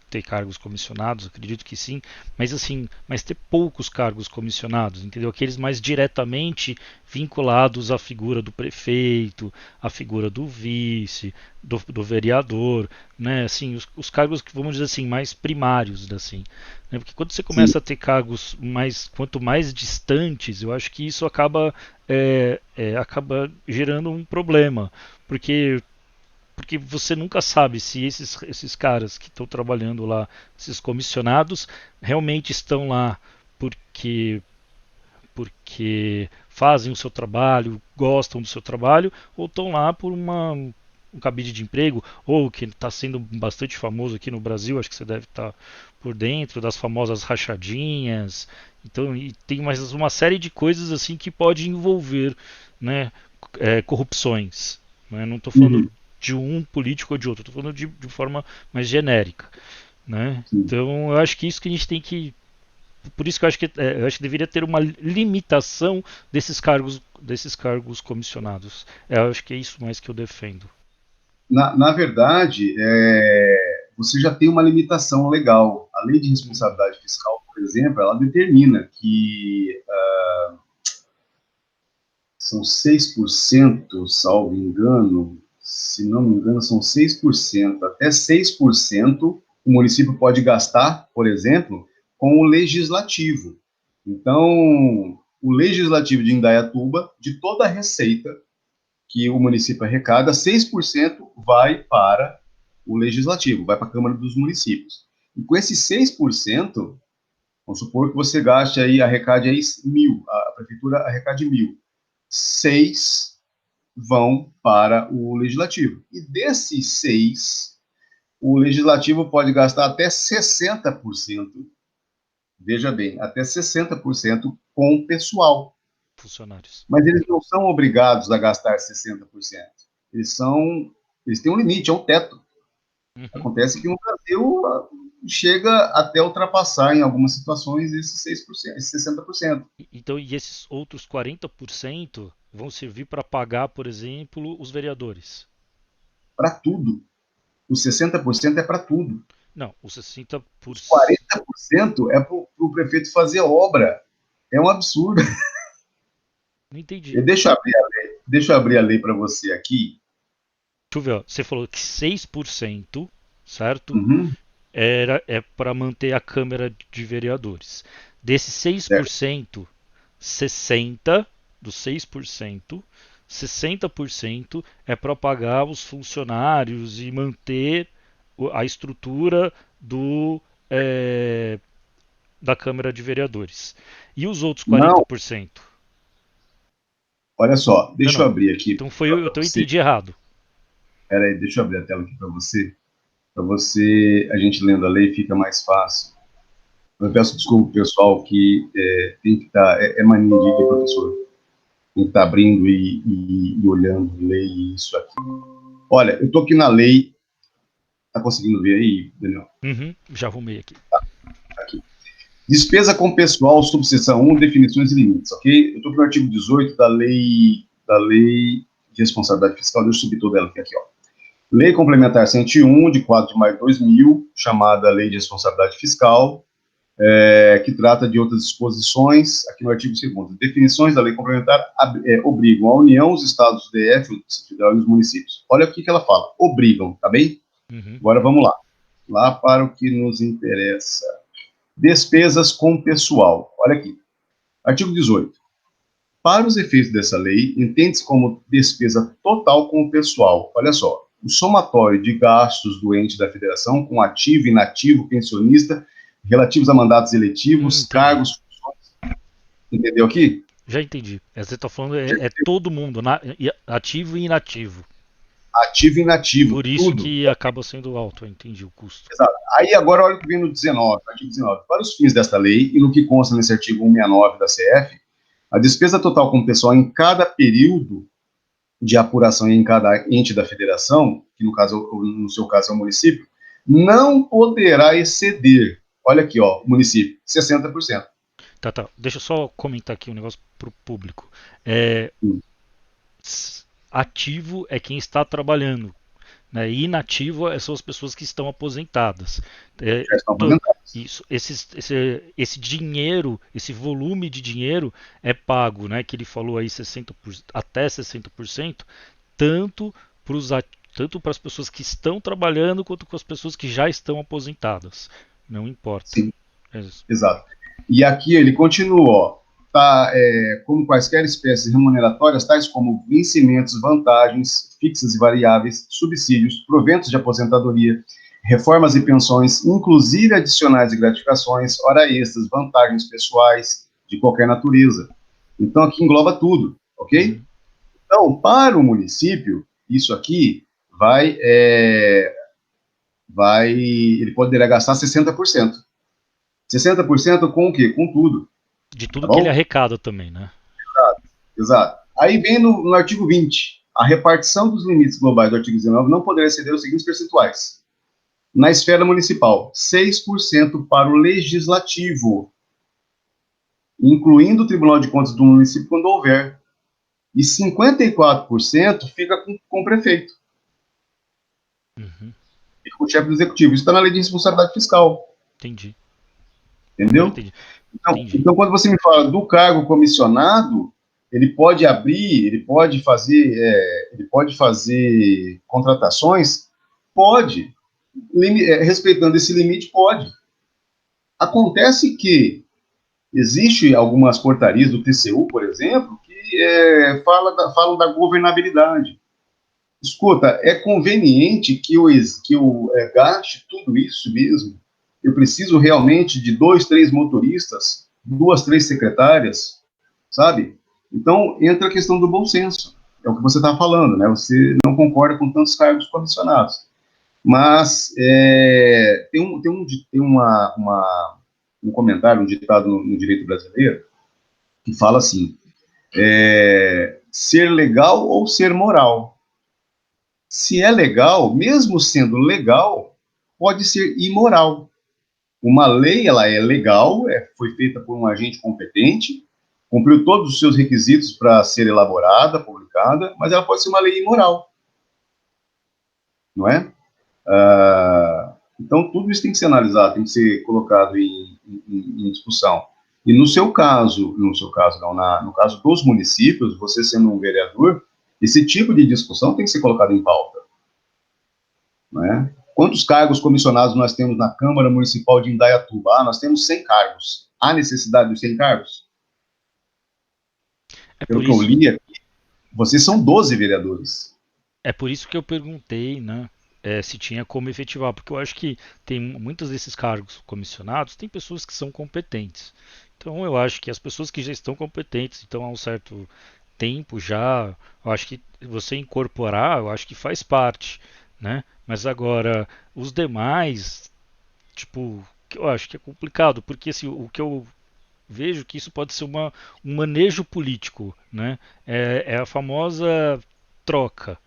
ter cargos comissionados, acredito que sim, mas assim, mas ter poucos cargos comissionados, entendeu? Aqueles mais diretamente vinculados à figura do prefeito, à figura do vice, do vereador, né? Assim, os cargos que vamos dizer assim mais primários, assim, né? Porque quando você Sim. começa a ter cargos mais, quanto mais distantes, eu acho que isso acaba gerando um problema, porque você nunca sabe se esses caras que estão trabalhando lá, esses comissionados, realmente estão lá porque fazem o seu trabalho, gostam do seu trabalho, ou estão lá por um cabide de emprego, ou que está sendo bastante famoso aqui no Brasil, acho que você deve estar por dentro das famosas rachadinhas. Então, e tem mais uma série de coisas assim que pode envolver, né, corrupções. Né? Não estou falando Uhum. de um político ou de outro, estou falando de forma mais genérica. Né? Sim. Então, eu acho que isso que a gente tem que por isso que eu acho que deveria ter uma limitação desses cargos comissionados. Eu acho que é isso mais que eu defendo. Na verdade, você já tem uma limitação legal. A lei de Hum. responsabilidade fiscal, por exemplo, ela determina que são 6%, salvo engano, se não me engano, são 6%, até 6% o município pode gastar, por exemplo, com o legislativo. Então, o legislativo de Indaiatuba, de toda a receita que o município arrecada, 6% vai para o legislativo, vai para a Câmara dos Municípios. E com esses 6%, vamos supor que você gaste aí, arrecade aí 1.000, a prefeitura arrecade 1.000. 6 vão para o legislativo. E desses 6, o legislativo pode gastar até 60%, veja bem, até 60% com o pessoal. Funcionários. Mas eles não são obrigados a gastar 60%. Eles eles têm um limite, é um teto. Uhum. Acontece que no Brasil chega até ultrapassar em algumas situações esses 6%, esses 60%. Então, e esses outros 40% vão servir para pagar, por exemplo, os vereadores? Para tudo. Os 60% é para tudo. Não, os 60%. Os 40% é para o prefeito fazer obra. É um absurdo. Não entendi. Deixa eu abrir a lei para você aqui. Deixa eu ver, ó. Você falou que 6%, certo? Uhum, É para manter a Câmara de Vereadores. Desses certo. 6%, 60% dos 6%, 60% é para pagar os funcionários e manter a estrutura do, é, da Câmara de Vereadores. E os outros Não, 40%? olha só, Não, deixa eu não. abrir aqui Então foi eu, para então eu você. entendi errado. Espera aí, deixa eu abrir a tela aqui para você. Para você, a gente lendo a lei fica mais fácil. Eu peço desculpa, pessoal, que tem que estar. É mania de professor. Tem que estar abrindo e olhando lei e isso aqui. Olha, eu estou aqui na lei. Está conseguindo ver aí, Daniel? Uhum, já arrumei aqui. Aqui. Despesa com pessoal, subseção 1, definições e limites, ok? Eu estou no artigo 18 da lei de responsabilidade fiscal, deixa eu subir toda ela aqui, ó. Lei Complementar 101, de 4 de maio de 2000, chamada Lei de Responsabilidade Fiscal, que trata de outras disposições, aqui no artigo 2º. Definições da lei complementar obrigam a União, os estados, o DF, o Distrito Federal e os municípios. Olha o que ela fala, obrigam, tá bem? Uhum. Agora vamos lá para o que nos interessa. Despesas com pessoal, olha aqui, artigo 18. Para os efeitos dessa lei, entende-se como despesa total com o pessoal, olha só, o somatório de gastos do ente da federação com ativo, inativo, pensionista, relativos a mandatos eletivos, cargos, funções. Entendeu aqui? Já entendi. Você está falando é todo mundo, ativo e inativo. Ativo e inativo, Por isso tudo. que acaba sendo alto, eu entendi o custo. Exato. Aí agora olha o que vem no 19, artigo 19. Para os fins desta lei, e no que consta nesse artigo 169 da CF, a despesa total com o pessoal em cada período de apuração em cada ente da federação, que no seu caso é o município, não poderá exceder, olha aqui, ó, município, 60%. Tá. Deixa eu só comentar aqui um negócio pro público. Ativo é quem está trabalhando, né? E inativo são as pessoas que estão aposentadas. Já estão aposentados. Isso, esse dinheiro, esse volume de dinheiro é pago, né? Que ele falou aí 60%, até 60%, tanto tanto para as pessoas que estão trabalhando quanto para as pessoas que já estão aposentadas. Não importa. Sim, exato. E aqui ele continua, ó, como quaisquer espécies remuneratórias, tais como vencimentos, vantagens fixas e variáveis, subsídios, proventos de aposentadoria, reformas e pensões, inclusive adicionais e gratificações, hora extras, vantagens pessoais de qualquer natureza. Então aqui engloba tudo, ok? Então, para o município, isso aqui ele poderá gastar 60%. 60% com o quê? Com tudo. De tudo Tá que ele bom? arrecada também, né? Exato. Aí vem no artigo 20. A repartição dos limites globais do artigo 19 não poderá exceder os seguintes percentuais. Na esfera municipal, 6% para o legislativo, incluindo o Tribunal de Contas do município quando houver. E 54% fica com o prefeito. Fica com o chefe do executivo. Isso está na lei de responsabilidade fiscal. Entendi. Entendeu? Entendi. Então, quando você me fala do cargo comissionado, ele pode abrir, ele pode fazer contratações? Pode. Respeitando esse limite, pode. Acontece que existe algumas portarias do TCU, por exemplo, que falam da governabilidade. Escuta, é conveniente que eu gaste tudo isso mesmo? Eu preciso realmente de 2, 3 motoristas, 2, 3 secretárias, sabe? Então, entra a questão do bom senso. É o que você está falando, né? Você não concorda com tantos cargos comissionados. Mas tem um comentário, um ditado no direito brasileiro, que fala assim, ser legal ou ser moral. Se é legal, mesmo sendo legal, pode ser imoral. Uma lei, ela é legal, foi feita por um agente competente, cumpriu todos os seus requisitos para ser elaborada, publicada, mas ela pode ser uma lei imoral. Não é? Então, tudo isso tem que ser analisado, tem que ser colocado em discussão. E no caso no caso dos municípios, você sendo um vereador, esse tipo de discussão tem que ser colocado em pauta. Não é? Quantos cargos comissionados nós temos na Câmara Municipal de Indaiatuba? Nós temos 100 cargos. Há necessidade dos 100 cargos? Pelo que eu li aqui, vocês são 12 vereadores. É por isso que eu perguntei, né? Se tinha como efetivar, porque eu acho que tem muitos desses cargos comissionados, tem pessoas que são competentes. Então eu acho que as pessoas que já estão competentes, então há um certo tempo já, eu acho que você incorporar, eu acho que faz parte, né? Mas agora os demais, tipo, eu acho que é complicado, porque assim, o que eu vejo que isso pode ser um manejo político, né? É a famosa troca,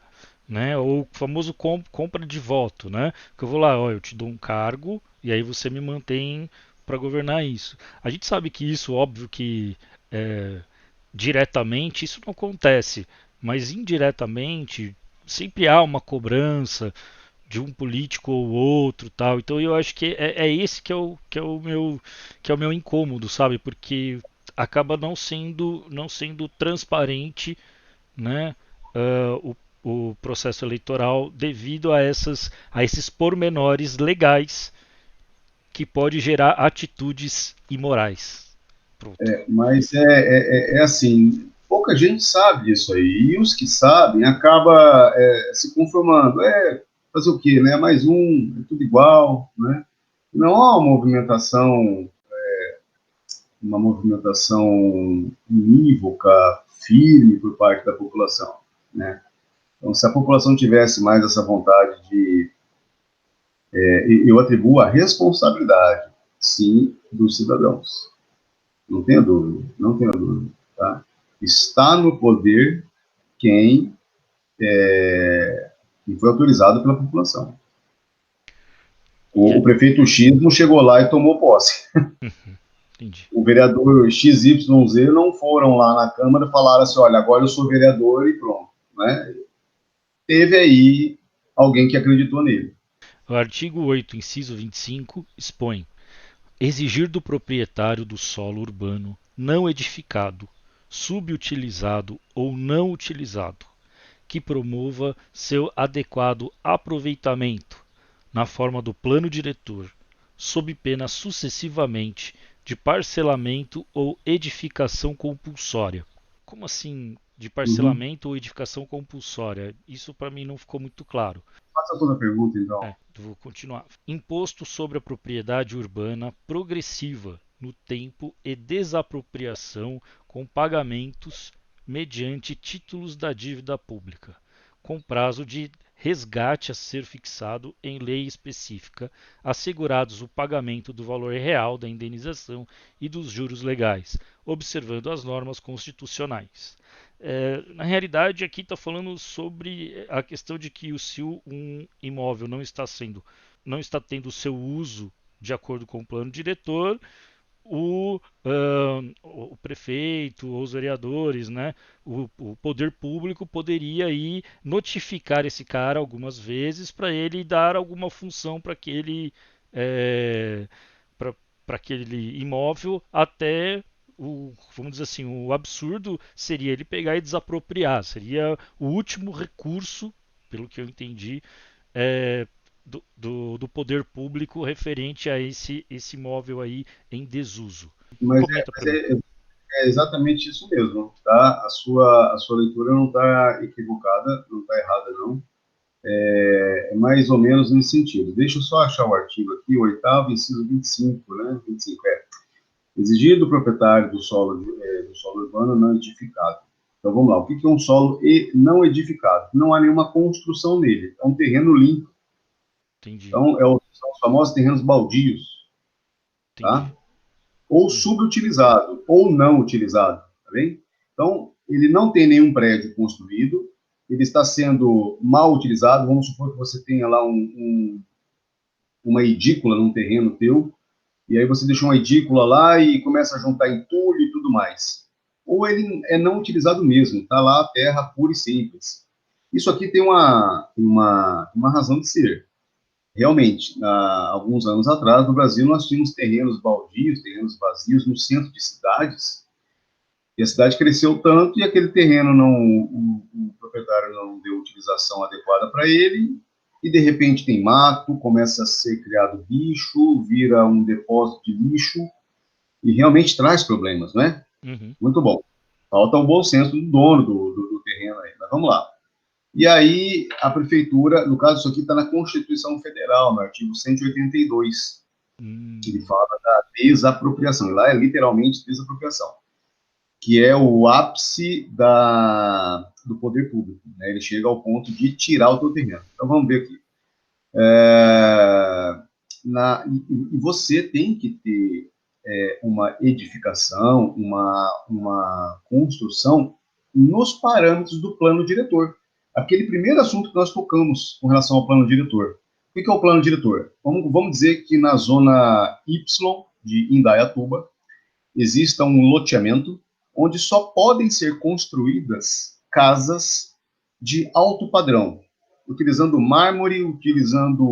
né? Ou o famoso compra de voto, né? Que eu vou lá, ó, eu te dou um cargo e aí você me mantém governar isso. A gente sabe que isso, óbvio que é, diretamente isso não acontece, mas indiretamente sempre há uma cobrança de um político ou outro, tal. Então eu acho que é esse que é o meu incômodo, sabe? Porque acaba não sendo transparente, né? O processo eleitoral devido a esses pormenores legais que pode gerar atitudes imorais. Pronto. Mas é assim, pouca gente sabe disso aí, e os que sabem acaba se conformando. Fazer o quê, né? Mais um, é tudo igual, né? Não há uma movimentação unívoca, firme por parte da população, né? Então, se a população tivesse mais essa vontade de... eu atribuo a responsabilidade, sim, dos cidadãos. Não tenha dúvida, não tenha dúvida. Tá? Está no poder quem, quem foi autorizado pela população. O prefeito X não chegou lá e tomou posse. Entendi. O vereador XYZ não foram lá na Câmara e falaram assim, olha, agora eu sou vereador e pronto. Né? Teve aí alguém que acreditou nele. O artigo 8, inciso 25, expõe: exigir do proprietário do solo urbano não edificado, subutilizado ou não utilizado, que promova seu adequado aproveitamento na forma do plano diretor, sob pena sucessivamente de parcelamento ou edificação compulsória. Como assim de Uhum. parcelamento ou edificação compulsória? Isso para mim não ficou muito claro. Faça toda a pergunta, então. Vou continuar. Imposto sobre a propriedade urbana progressiva no tempo e desapropriação com pagamentos mediante títulos da dívida pública, com prazo de resgate a ser fixado em lei específica, assegurados o pagamento do valor real da indenização e dos juros legais, observando as normas constitucionais. Na realidade, aqui está falando sobre a questão de que se um imóvel não está tendo o seu uso de acordo com o plano diretor, o prefeito, os vereadores, né, o poder público poderia aí notificar esse cara algumas vezes para ele dar alguma função é, para aquele imóvel até vamos dizer assim, o absurdo seria ele pegar e desapropriar, seria o último recurso, pelo que eu entendi, é, do poder público referente a esse imóvel aí em desuso. Mas Comenta para mim. é exatamente isso mesmo, tá? A sua leitura não está equivocada, não está errada, não. É mais ou menos nesse sentido. Deixa eu só achar o artigo aqui, o oitavo, inciso 25, né? 25 exigir do proprietário do solo urbano não edificado. Então vamos lá, o que é um solo não edificado? Não há nenhuma construção nele, é um terreno limpo. Entendi, Então são os famosos terrenos baldios, entendi. tá? Ou Uhum. subutilizado, ou não utilizado, tá bem? Então, ele não tem nenhum prédio construído, ele está sendo mal utilizado, vamos supor que você tenha lá uma edícula num terreno teu, e aí você deixou uma edícula lá e começa a juntar entulho e tudo mais. Ou ele é não utilizado mesmo, está lá a terra pura e simples. Isso aqui tem uma razão de ser. Realmente, há alguns anos atrás, no Brasil, nós tínhamos terrenos baldios, terrenos vazios no centro de cidades, e a cidade cresceu tanto e aquele terreno o proprietário não deu utilização adequada para ele, e de repente tem mato, começa a ser criado bicho, vira um depósito de lixo, e realmente traz problemas, né? Uhum. Muito bom. Falta um bom senso do dono do terreno aí, mas vamos lá. E aí, a prefeitura, no caso, isso aqui está na Constituição Federal, no artigo 182, que ele Hum, fala da desapropriação, e lá é literalmente desapropriação, que é o ápice do poder público, né? Ele chega ao ponto de tirar o teu terreno. Então, vamos ver aqui. É, e você tem que ter uma edificação, uma construção nos parâmetros do plano diretor. Aquele primeiro assunto que nós tocamos com relação ao plano diretor. O que é o plano diretor? Vamos dizer que na zona Y de Indaiatuba exista um loteamento onde só podem ser construídas casas de alto padrão, utilizando mármore, utilizando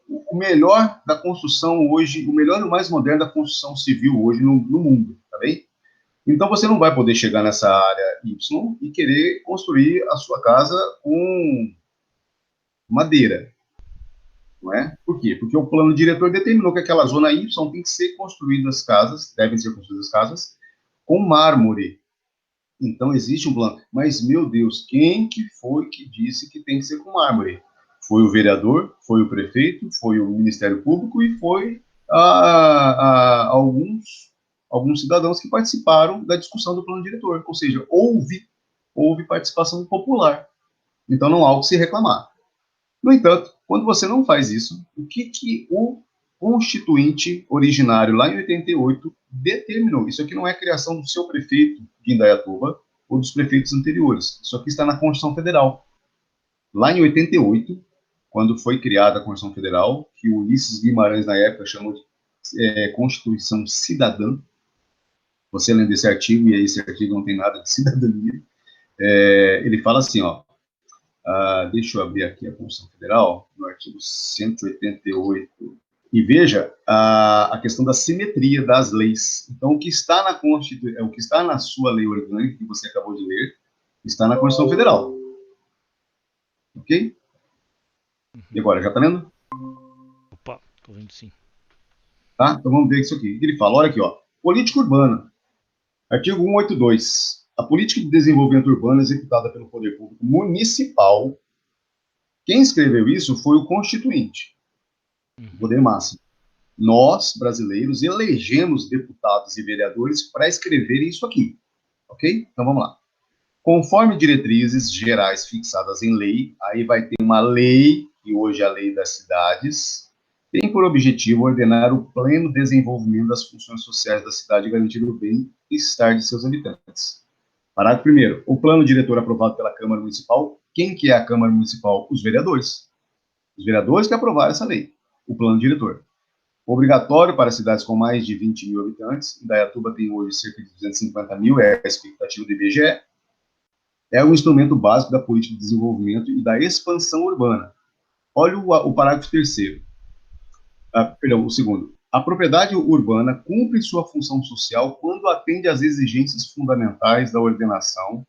o melhor da construção hoje, o melhor e o mais moderno da construção civil hoje no mundo, tá bem? Então você não vai poder chegar nessa área Y e querer construir a sua casa com madeira, não é? Por quê? Porque o plano diretor determinou que aquela zona Y tem que ser construídas casas, devem ser construídas casas com mármore. Então existe um plano. Mas, meu Deus, quem que foi que disse que tem que ser com mármore? Foi o vereador, foi o prefeito, foi o Ministério Público e foi alguns cidadãos que participaram da discussão do plano diretor. Ou seja, houve participação popular. Então não há o que se reclamar. No entanto, quando você não faz isso, o que o constituinte originário, lá em 88, determinou? Isso aqui não é criação do seu prefeito de Indaiatuba ou dos prefeitos anteriores. Isso aqui está na Constituição Federal. Lá em 88, quando foi criada a Constituição Federal, que o Ulisses Guimarães, na época, chamou de Constituição Cidadã, você lendo esse artigo, e aí esse artigo não tem nada de cidadania, ele fala assim, ó, deixa eu abrir aqui a Constituição Federal, no artigo 188, e veja a questão da simetria das leis. Então, o que está na Constituição, o que está na sua lei orgânica, que você acabou de ler, está na Constituição Federal. Ok? E agora, já está lendo? Opa, estou vendo sim. Tá? Então vamos ver isso aqui. Ele fala, olha aqui, ó, política urbana. Artigo 182. A política de desenvolvimento urbano executada pelo poder público municipal, quem escreveu isso foi o constituinte, o poder máximo. Nós, brasileiros, elegemos deputados e vereadores para escreverem isso aqui, ok? Então vamos lá. Conforme diretrizes gerais fixadas em lei, aí vai ter uma lei, que hoje é a lei das cidades, tem por objetivo ordenar o pleno desenvolvimento das funções sociais da cidade e garantir o bem-estar de seus habitantes. Parágrafo 1º. O plano diretor aprovado pela Câmara Municipal. Quem que é a Câmara Municipal? Os vereadores. Os vereadores que aprovaram essa lei. O plano diretor. Obrigatório para cidades com mais de 20 mil habitantes. Indaiatuba tem hoje cerca de 250 mil, é a expectativa do IBGE. É um instrumento básico da política de desenvolvimento e da expansão urbana. Olha o parágrafo 3º. O 2º. A propriedade urbana cumpre sua função social quando atende às exigências fundamentais da ordenação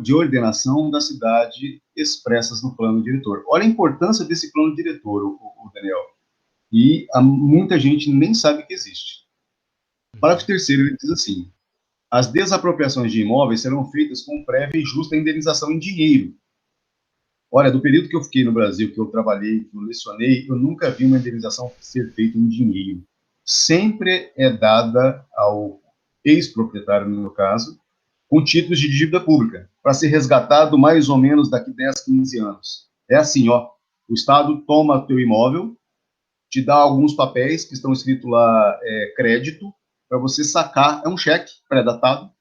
de ordenação da cidade expressas no plano diretor. Olha a importância desse plano diretor, o Daniel. E muita gente nem sabe que existe. Parágrafo 3º, ele diz assim: as desapropriações de imóveis serão feitas com prévia e justa indenização em dinheiro. Olha, do período que eu fiquei no Brasil, que eu trabalhei, que eu lecionei, eu nunca vi uma indenização ser feita em dinheiro. Sempre é dada ao ex-proprietário, no meu caso, com títulos de dívida pública, para ser resgatado mais ou menos daqui 10, 15 anos. É assim, ó, o Estado toma o teu imóvel, te dá alguns papéis que estão escritos lá, crédito, para você sacar, é um cheque pré-datado,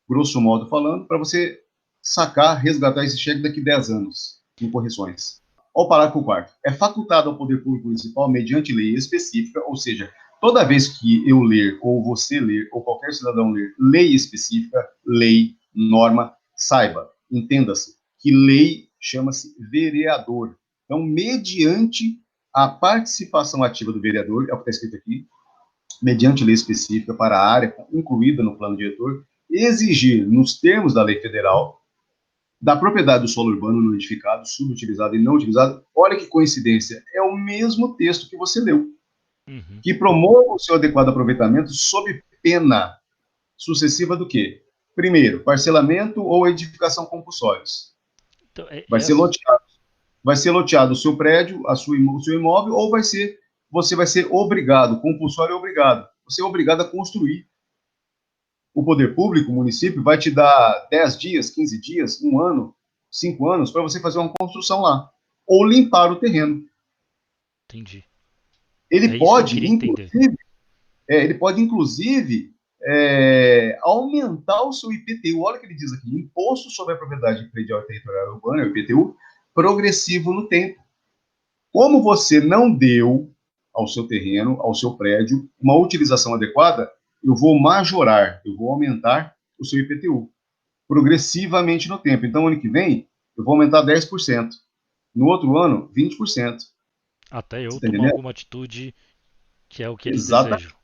grosso modo falando, para você sacar, resgatar esse cheque daqui 10 anos, em correções. Olha o parágrafo 4º. É facultado ao Poder Público Municipal, mediante lei específica, ou seja, toda vez que eu ler, ou você ler, ou qualquer cidadão ler, lei específica, lei, norma, saiba, entenda-se, que lei chama-se vereador. Então, mediante a participação ativa do vereador, é o que está escrito aqui, mediante lei específica para a área incluída no plano diretor, exigir, nos termos da lei federal, da propriedade do solo urbano não edificado, subutilizado e não utilizado. Olha que coincidência, é o mesmo texto que você leu, que promova o seu adequado aproveitamento sob pena sucessiva do quê? Primeiro, parcelamento ou edificação compulsórios. Então, vai ser loteado o seu prédio, o seu imóvel, ou você vai ser obrigado, compulsório é obrigado, você é obrigado a construir. O poder público, o município, vai te dar 10 dias, 15 dias, 1 ano, 5 anos, para você fazer uma construção lá. Ou limpar o terreno. Entendi. Ele pode, inclusive, aumentar o seu IPTU. Olha o que ele diz aqui: Imposto sobre a Propriedade Predial e Territorial Urbana, o IPTU, progressivo no tempo. Como você não deu ao seu terreno, ao seu prédio, uma utilização adequada, eu vou majorar, eu vou aumentar o seu IPTU progressivamente no tempo. Então, ano que vem, eu vou aumentar 10%. No outro ano, 20%. Até eu Você está tomar entendendo? alguma atitude que é o que eles Exatamente. desejam.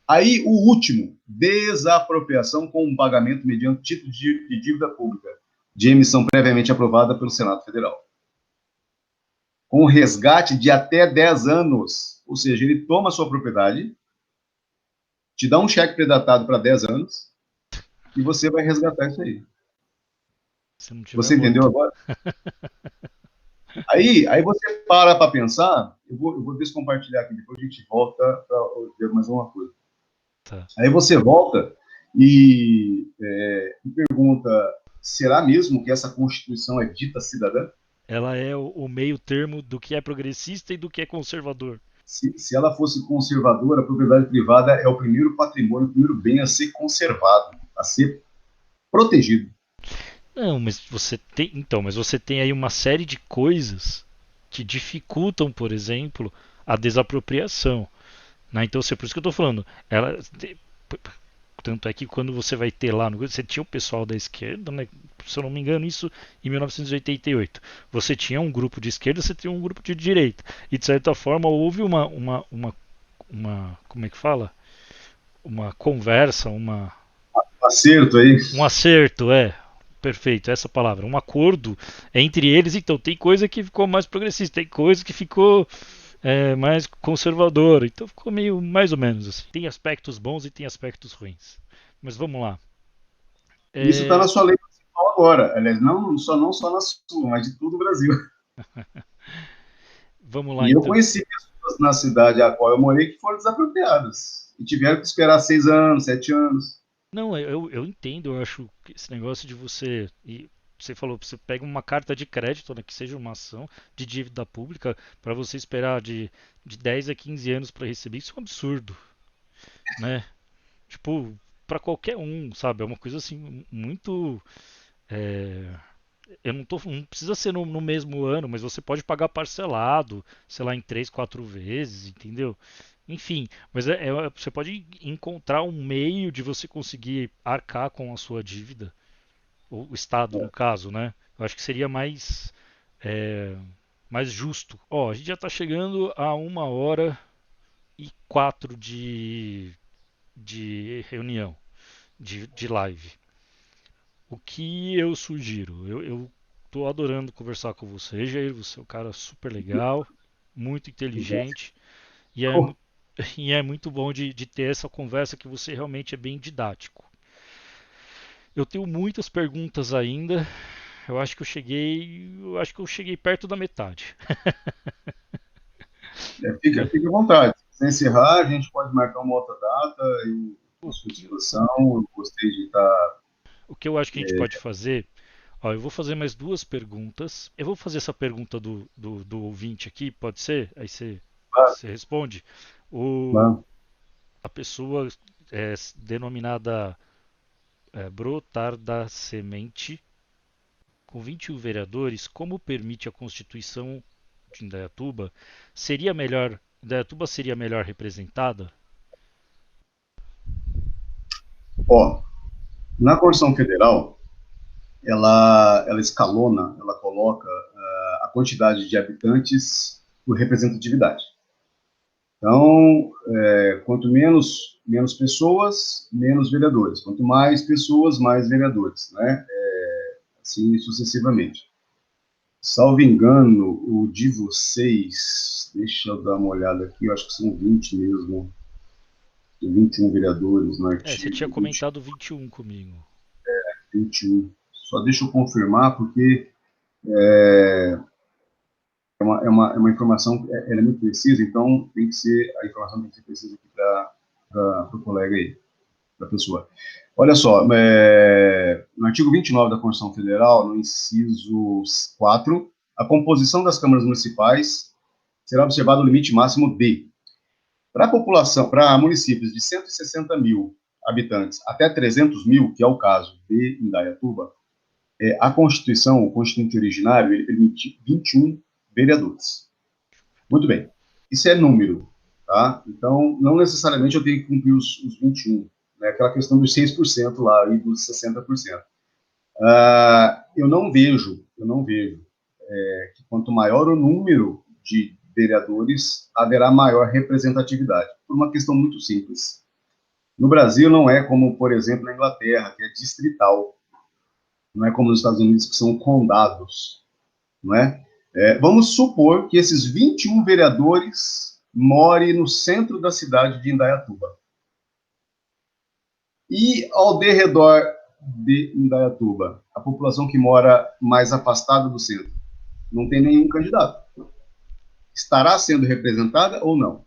Aí, o último, desapropriação com um pagamento mediante título de dívida pública, de emissão previamente aprovada pelo Senado Federal. Com resgate de até 10 anos. Ou seja, ele toma a sua propriedade, te dá um cheque predatado para 10 anos, e você vai resgatar isso aí. Se não tiver Você entendeu morto. agora? Aí você para pensar, eu vou descompartilhar aqui, depois a gente volta para ver mais uma coisa. Tá. Aí você volta e pergunta, será mesmo que essa Constituição é dita cidadã? Ela é o meio termo do que é progressista e do que é conservador. Se ela fosse conservadora, a propriedade privada é o primeiro patrimônio, o primeiro bem a ser conservado, a ser protegido. Não, mas você tem. Então, mas você tem aí uma série de coisas que dificultam, por exemplo, a desapropriação. Né? Então, assim, por isso que eu estou falando. Tanto é que quando você vai ter lá, você tinha o pessoal da esquerda, né? Se eu não me engano, isso em 1988. Você tinha um grupo de esquerda, você tinha um grupo de direita. E de certa forma houve uma como é que fala? Uma conversa, Acerto aí. um acerto, perfeito, essa palavra, um acordo entre eles. Então, tem coisa que ficou mais progressista, tem coisa que ficou mais conservadora. Então, ficou meio mais ou menos assim. Tem aspectos bons e tem aspectos ruins. Mas vamos lá. Isso está na É, sua lei municipal agora. Aliás, não só na sua, mas de todo o Brasil. vamos lá E eu então. conheci pessoas na cidade a qual eu morei que foram desapropriadas. E tiveram que esperar 6 anos, 7 anos. Não, eu entendo, eu acho que esse negócio de você. E você falou, você pega uma carta de crédito, né, que seja uma ação de dívida pública, para você esperar de 10 a 15 anos para receber, isso é um absurdo, né? Tipo, para qualquer um, sabe? É uma coisa assim, muito. é, eu não precisa ser no mesmo ano, mas você pode pagar parcelado, sei lá, em 3, 4 vezes, entendeu? Enfim, mas você pode encontrar um meio de você conseguir arcar com a sua dívida, ou o Estado, no caso, né? Eu acho que seria é, mais justo. Ó, a gente já está chegando a 1h04 de reunião, de live. O que eu sugiro? Eu tô adorando conversar com você, Jair. Você é um cara super legal, muito inteligente e e é muito bom de ter essa conversa que você realmente é bem didático. Eu tenho muitas perguntas ainda. Eu acho que eu cheguei perto da metade. Fica, Né? fica à vontade. Se encerrar, a gente pode marcar uma outra data. Eu estou à O sua que, disposição. Eu gostei de estar. o que eu acho que a gente pode fazer. Ó, eu vou fazer mais duas perguntas. Eu vou fazer essa pergunta do ouvinte aqui, pode ser? Aí você responde. O, Tá? a pessoa denominada Brotar da Semente, com 21 vereadores, como permite a Constituição de Indaiatuba, Indaiatuba seria melhor representada? Ó, na Constituição Federal, ela escalona, ela coloca a quantidade de habitantes por representatividade. Então, quanto menos pessoas, menos vereadores. Quanto mais pessoas, mais vereadores, né? Assim sucessivamente. Salvo engano, o de vocês, deixa eu dar uma olhada aqui, eu acho que são 20 mesmo, 21 vereadores no Você tinha artigo comentado 21 comigo. 21. Só deixa eu confirmar, porque é uma informação, ela é muito precisa, então a informação tem que ser precisa aqui para o colega aí, para a pessoa. Olha só, no artigo 29 da Constituição Federal, no inciso 4, a composição das câmaras municipais será observado o limite máximo de, para a população, para municípios de 160 mil habitantes até 300 mil, que é o caso de Indaiatuba, a Constituição, o Constituinte originário, ele permite 21 vereadores. Muito bem. Isso é número, tá? Então, não necessariamente eu tenho que cumprir os 21, né? Aquela questão dos 6% lá e dos 60%. Eu não vejo que quanto maior o número de vereadores, haverá maior representatividade, por uma questão muito simples. No Brasil não é como, por exemplo, na Inglaterra, que é distrital, não é como nos Estados Unidos, que são condados, não é? Vamos supor que esses 21 vereadores morem no centro da cidade de Indaiatuba. E ao derredor de Indaiatuba, a população que mora mais afastada do centro, não tem nenhum candidato. Estará sendo representada ou não?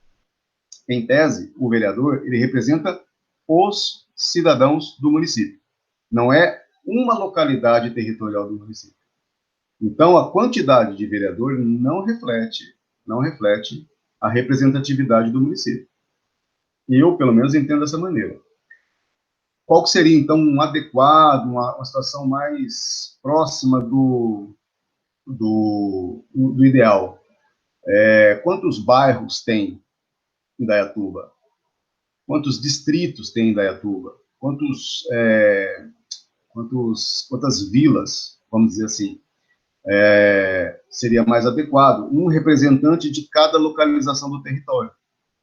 Em tese, o vereador, ele representa os cidadãos do município. Não é uma localidade territorial do município. Então, a quantidade de vereador não reflete a representatividade do município. E eu, pelo menos, entendo dessa maneira. Qual que seria, então, um adequado, uma situação mais próxima do ideal? Quantos bairros tem Indaiatuba? Quantos distritos tem Indaiatuba? Quantas vilas, vamos dizer assim, seria mais adequado? Um representante de cada localização do território,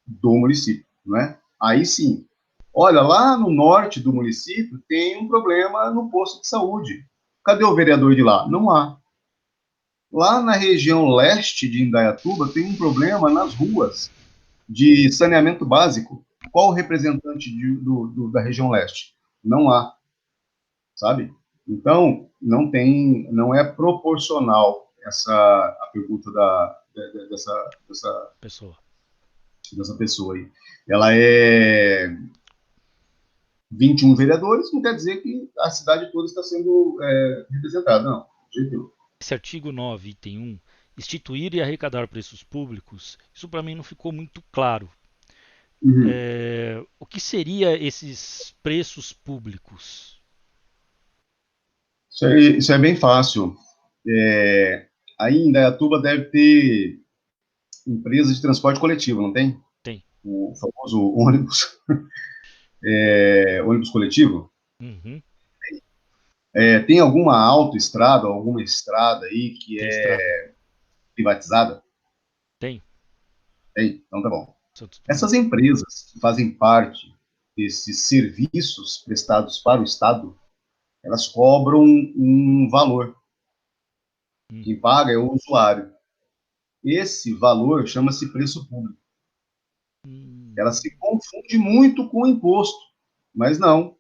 do município, não é? Aí sim. Olha, lá no norte do município tem um problema no posto de saúde. Cadê o vereador de lá? Não há. Lá na região leste de Indaiatuba tem um problema nas ruas de saneamento básico. Qual o representante da região leste? Não há, sabe? Então, não é proporcional a pergunta Pessoa. dessa pessoa aí. Ela é 21 vereadores, não quer dizer que a cidade toda está sendo representada, não. De jeito nenhum. Esse artigo 9, item 1, instituir e arrecadar preços públicos, isso para mim não ficou muito claro. Uhum. O que seria esses preços públicos? Isso é bem fácil. Aí em Indaiatuba deve ter empresa de transporte coletivo, não tem? Tem. O famoso ônibus, ônibus coletivo. Uhum. Tem alguma autoestrada, alguma estrada aí que Tem é estrada. privatizada? Tem. Tem? Então tá bom. Santos Dumont. Essas empresas que fazem parte desses serviços prestados para o Estado, elas cobram um valor. Quem Uhum. paga é o usuário. Esse valor chama-se preço público. Ela se confunde muito com o imposto, mas não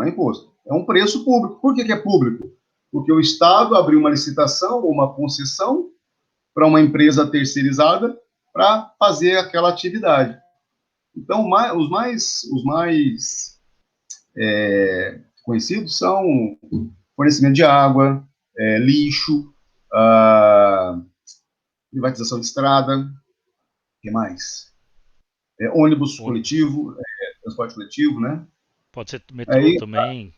é imposto. É um preço público. Por que é público? Porque o Estado abriu uma licitação ou uma concessão para uma empresa terceirizada para fazer aquela atividade. Então, os mais conhecidos são fornecimento de água, lixo, privatização de estrada, o que mais? Ônibus Ônibus. coletivo, transporte coletivo, né? Pode ser metrô Aí, também,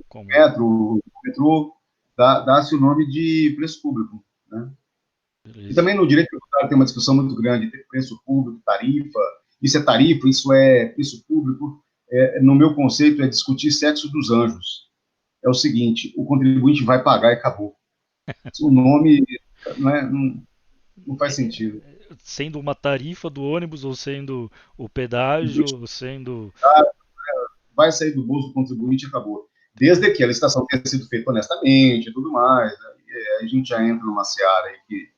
como metrô, dá-se o nome de preço público, né? E beleza. também no direito tributário tem uma discussão muito grande entre preço público, tarifa, isso é preço público. No meu conceito, é discutir sexo dos anjos. É o seguinte, o contribuinte vai pagar e acabou. O nome não faz sentido. Sendo uma tarifa do ônibus, ou sendo o pedágio, ou sendo. Vai sair do bolso do contribuinte e acabou. Desde que a licitação tenha sido feita honestamente e tudo mais. Né? Aí a gente já entra numa seara aí que...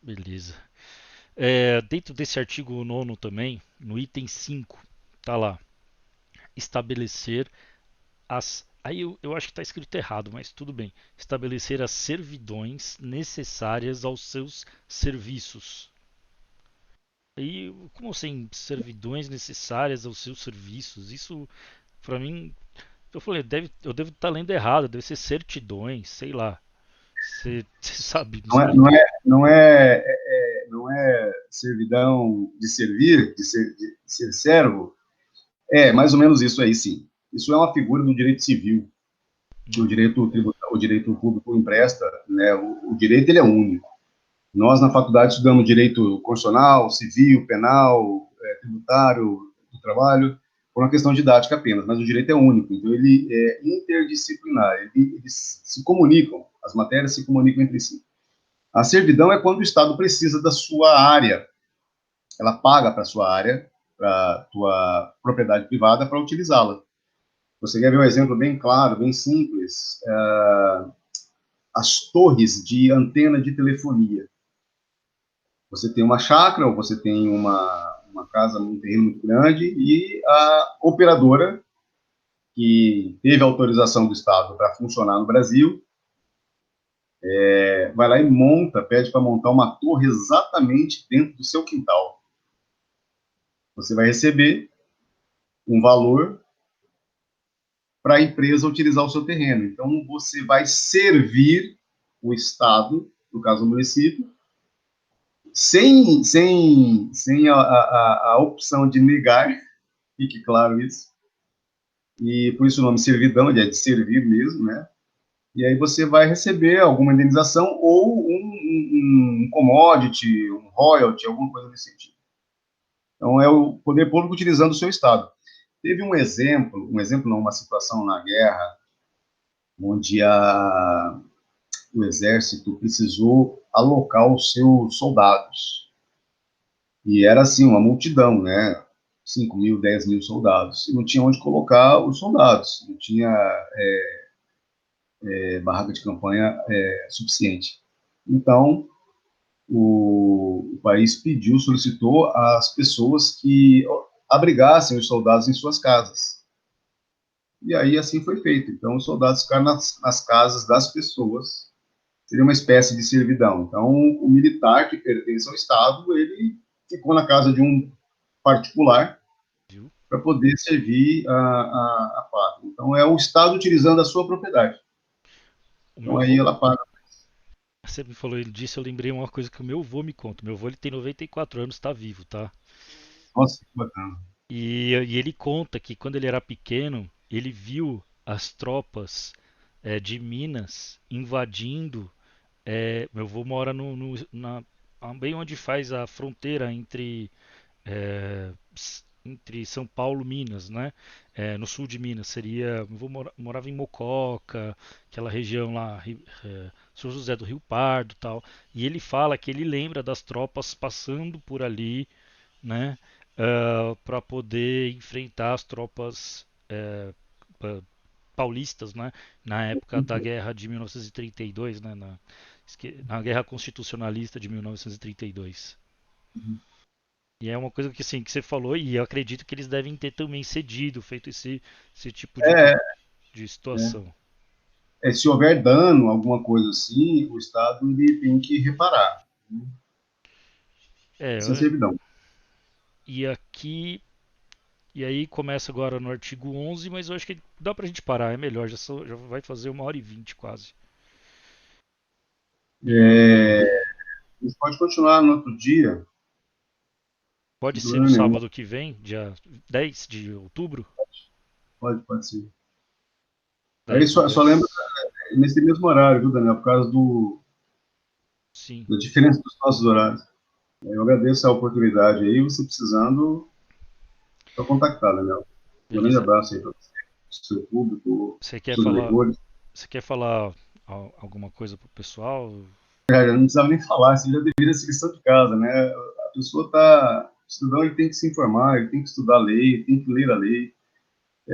Beleza. Dentro desse artigo 9 também, no item 5, tá lá. Estabelecer as. Aí eu acho que está escrito errado, mas tudo bem. Estabelecer as servidões necessárias aos seus serviços. E como assim, servidões necessárias aos seus serviços? Isso, para mim, eu falei, eu devo estar lendo errado, deve ser certidões, sei lá. Você sabe me Não é, explicar? não é, não é, não é servidão de servir, de ser servo. É mais ou menos isso aí, sim. Isso é uma figura do direito civil, que o Hum, direito tributário, o direito público empresta, né? O direito ele é único. Nós, na faculdade, estudamos direito constitucional, civil, penal, tributário, do trabalho, por uma questão didática apenas, mas o direito é único, então ele é interdisciplinar, eles se comunicam, as matérias se comunicam entre si. A servidão é quando o Estado precisa da sua área, ela paga para a sua área, para a tua propriedade privada, para utilizá-la. Você quer ver um exemplo bem claro, bem simples? As torres de antena de telefonia. Você tem uma chácara, ou você tem uma casa, um terreno muito grande, e a operadora, que teve autorização do Estado para funcionar no Brasil, vai lá e pede para montar uma torre exatamente dentro do seu quintal. Você vai receber um valor para a empresa utilizar o seu terreno. Então, você vai servir o Estado, no caso o município, sem a opção de negar, fique claro isso, e por isso o nome servidão, ele é de servir mesmo, né? E aí você vai receber alguma indenização ou um commodity, um royalty, alguma coisa desse sentido. Então, é o poder público utilizando o seu Estado. Teve um exemplo não, uma situação na guerra, onde o exército precisou alocar os seus soldados. E era, assim, uma multidão, né? 5 mil, 10 mil soldados. E não tinha onde colocar os soldados. Não tinha barraca de campanha suficiente. Então, o país solicitou às pessoas que abrigassem os soldados em suas casas. E aí, assim foi feito. Então, os soldados ficaram nas casas das pessoas. Seria uma espécie de servidão. Então, o militar que pertence ao Estado, ele ficou na casa de um particular para poder servir a pátria. Então, é o Estado utilizando a sua propriedade. O Então, meu aí vô, ela paga. você me falou disso, eu lembrei uma coisa que o meu vô me conta. Meu vô ele tem 94 anos, tá vivo, tá? Nossa, que bacana. E ele conta que quando ele era pequeno, ele viu as tropas de Minas invadindo. Meu avô mora bem onde faz a fronteira entre São Paulo e Minas, né? No sul de Minas seria. Meu avô morava em Mococa, aquela região lá, São José do Rio Pardo, tal. E ele fala que ele lembra das tropas passando por ali, né? Para poder enfrentar as tropas paulistas, né? Na época da guerra de 1932, né? Na guerra constitucionalista de 1932. E é uma coisa que, assim, que você falou, e eu acredito que eles devem ter também cedido, feito esse tipo É, de situação. se houver dano, alguma coisa assim, o Estado ele tem que reparar. Essa é a É, servidão. e aqui. E aí começa agora no artigo 11, mas eu acho que dá pra gente parar, é melhor, já vai fazer 1h20 quase. E É, a gente pode continuar no outro dia, pode não tem ser no problema nenhum. sábado que vem, dia 10 de outubro? Pode ser. Aí 10 do só lembra 10. nesse mesmo horário, viu, Daniel? Por causa Sim. da diferença dos nossos horários. Eu agradeço a oportunidade aí, você precisando, só contactar, Daniel. Um grande Beleza. abraço aí para você, seu público, Você quer seus falar, leitores. você quer falar alguma coisa pro pessoal? Eu não precisava nem falar, você já deveria ser lição de casa, né? A pessoa está estudando, ele tem que se informar, ele tem que estudar a lei, ele tem que ler a lei,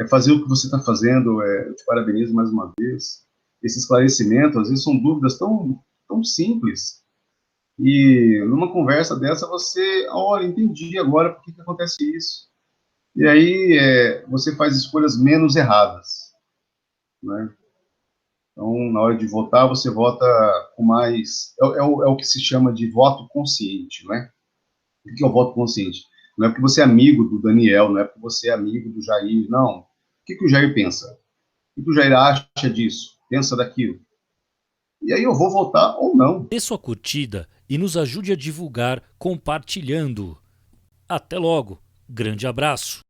fazer o que você está fazendo, eu te parabenizo mais uma vez. Esse esclarecimento, às vezes são dúvidas tão simples, e numa conversa dessa você, olha, entendi agora por que acontece isso. E aí você faz escolhas menos erradas, né? Então, na hora de votar, você vota com mais. É o que se chama de voto consciente, não é? O que é o voto consciente? Não é porque você é amigo do Daniel, não é porque você é amigo do Jair, não. O que o Jair pensa? O que o Jair acha disso? Pensa daquilo? E aí eu vou votar ou não. Dê sua curtida e nos ajude a divulgar compartilhando. Até logo. Grande abraço.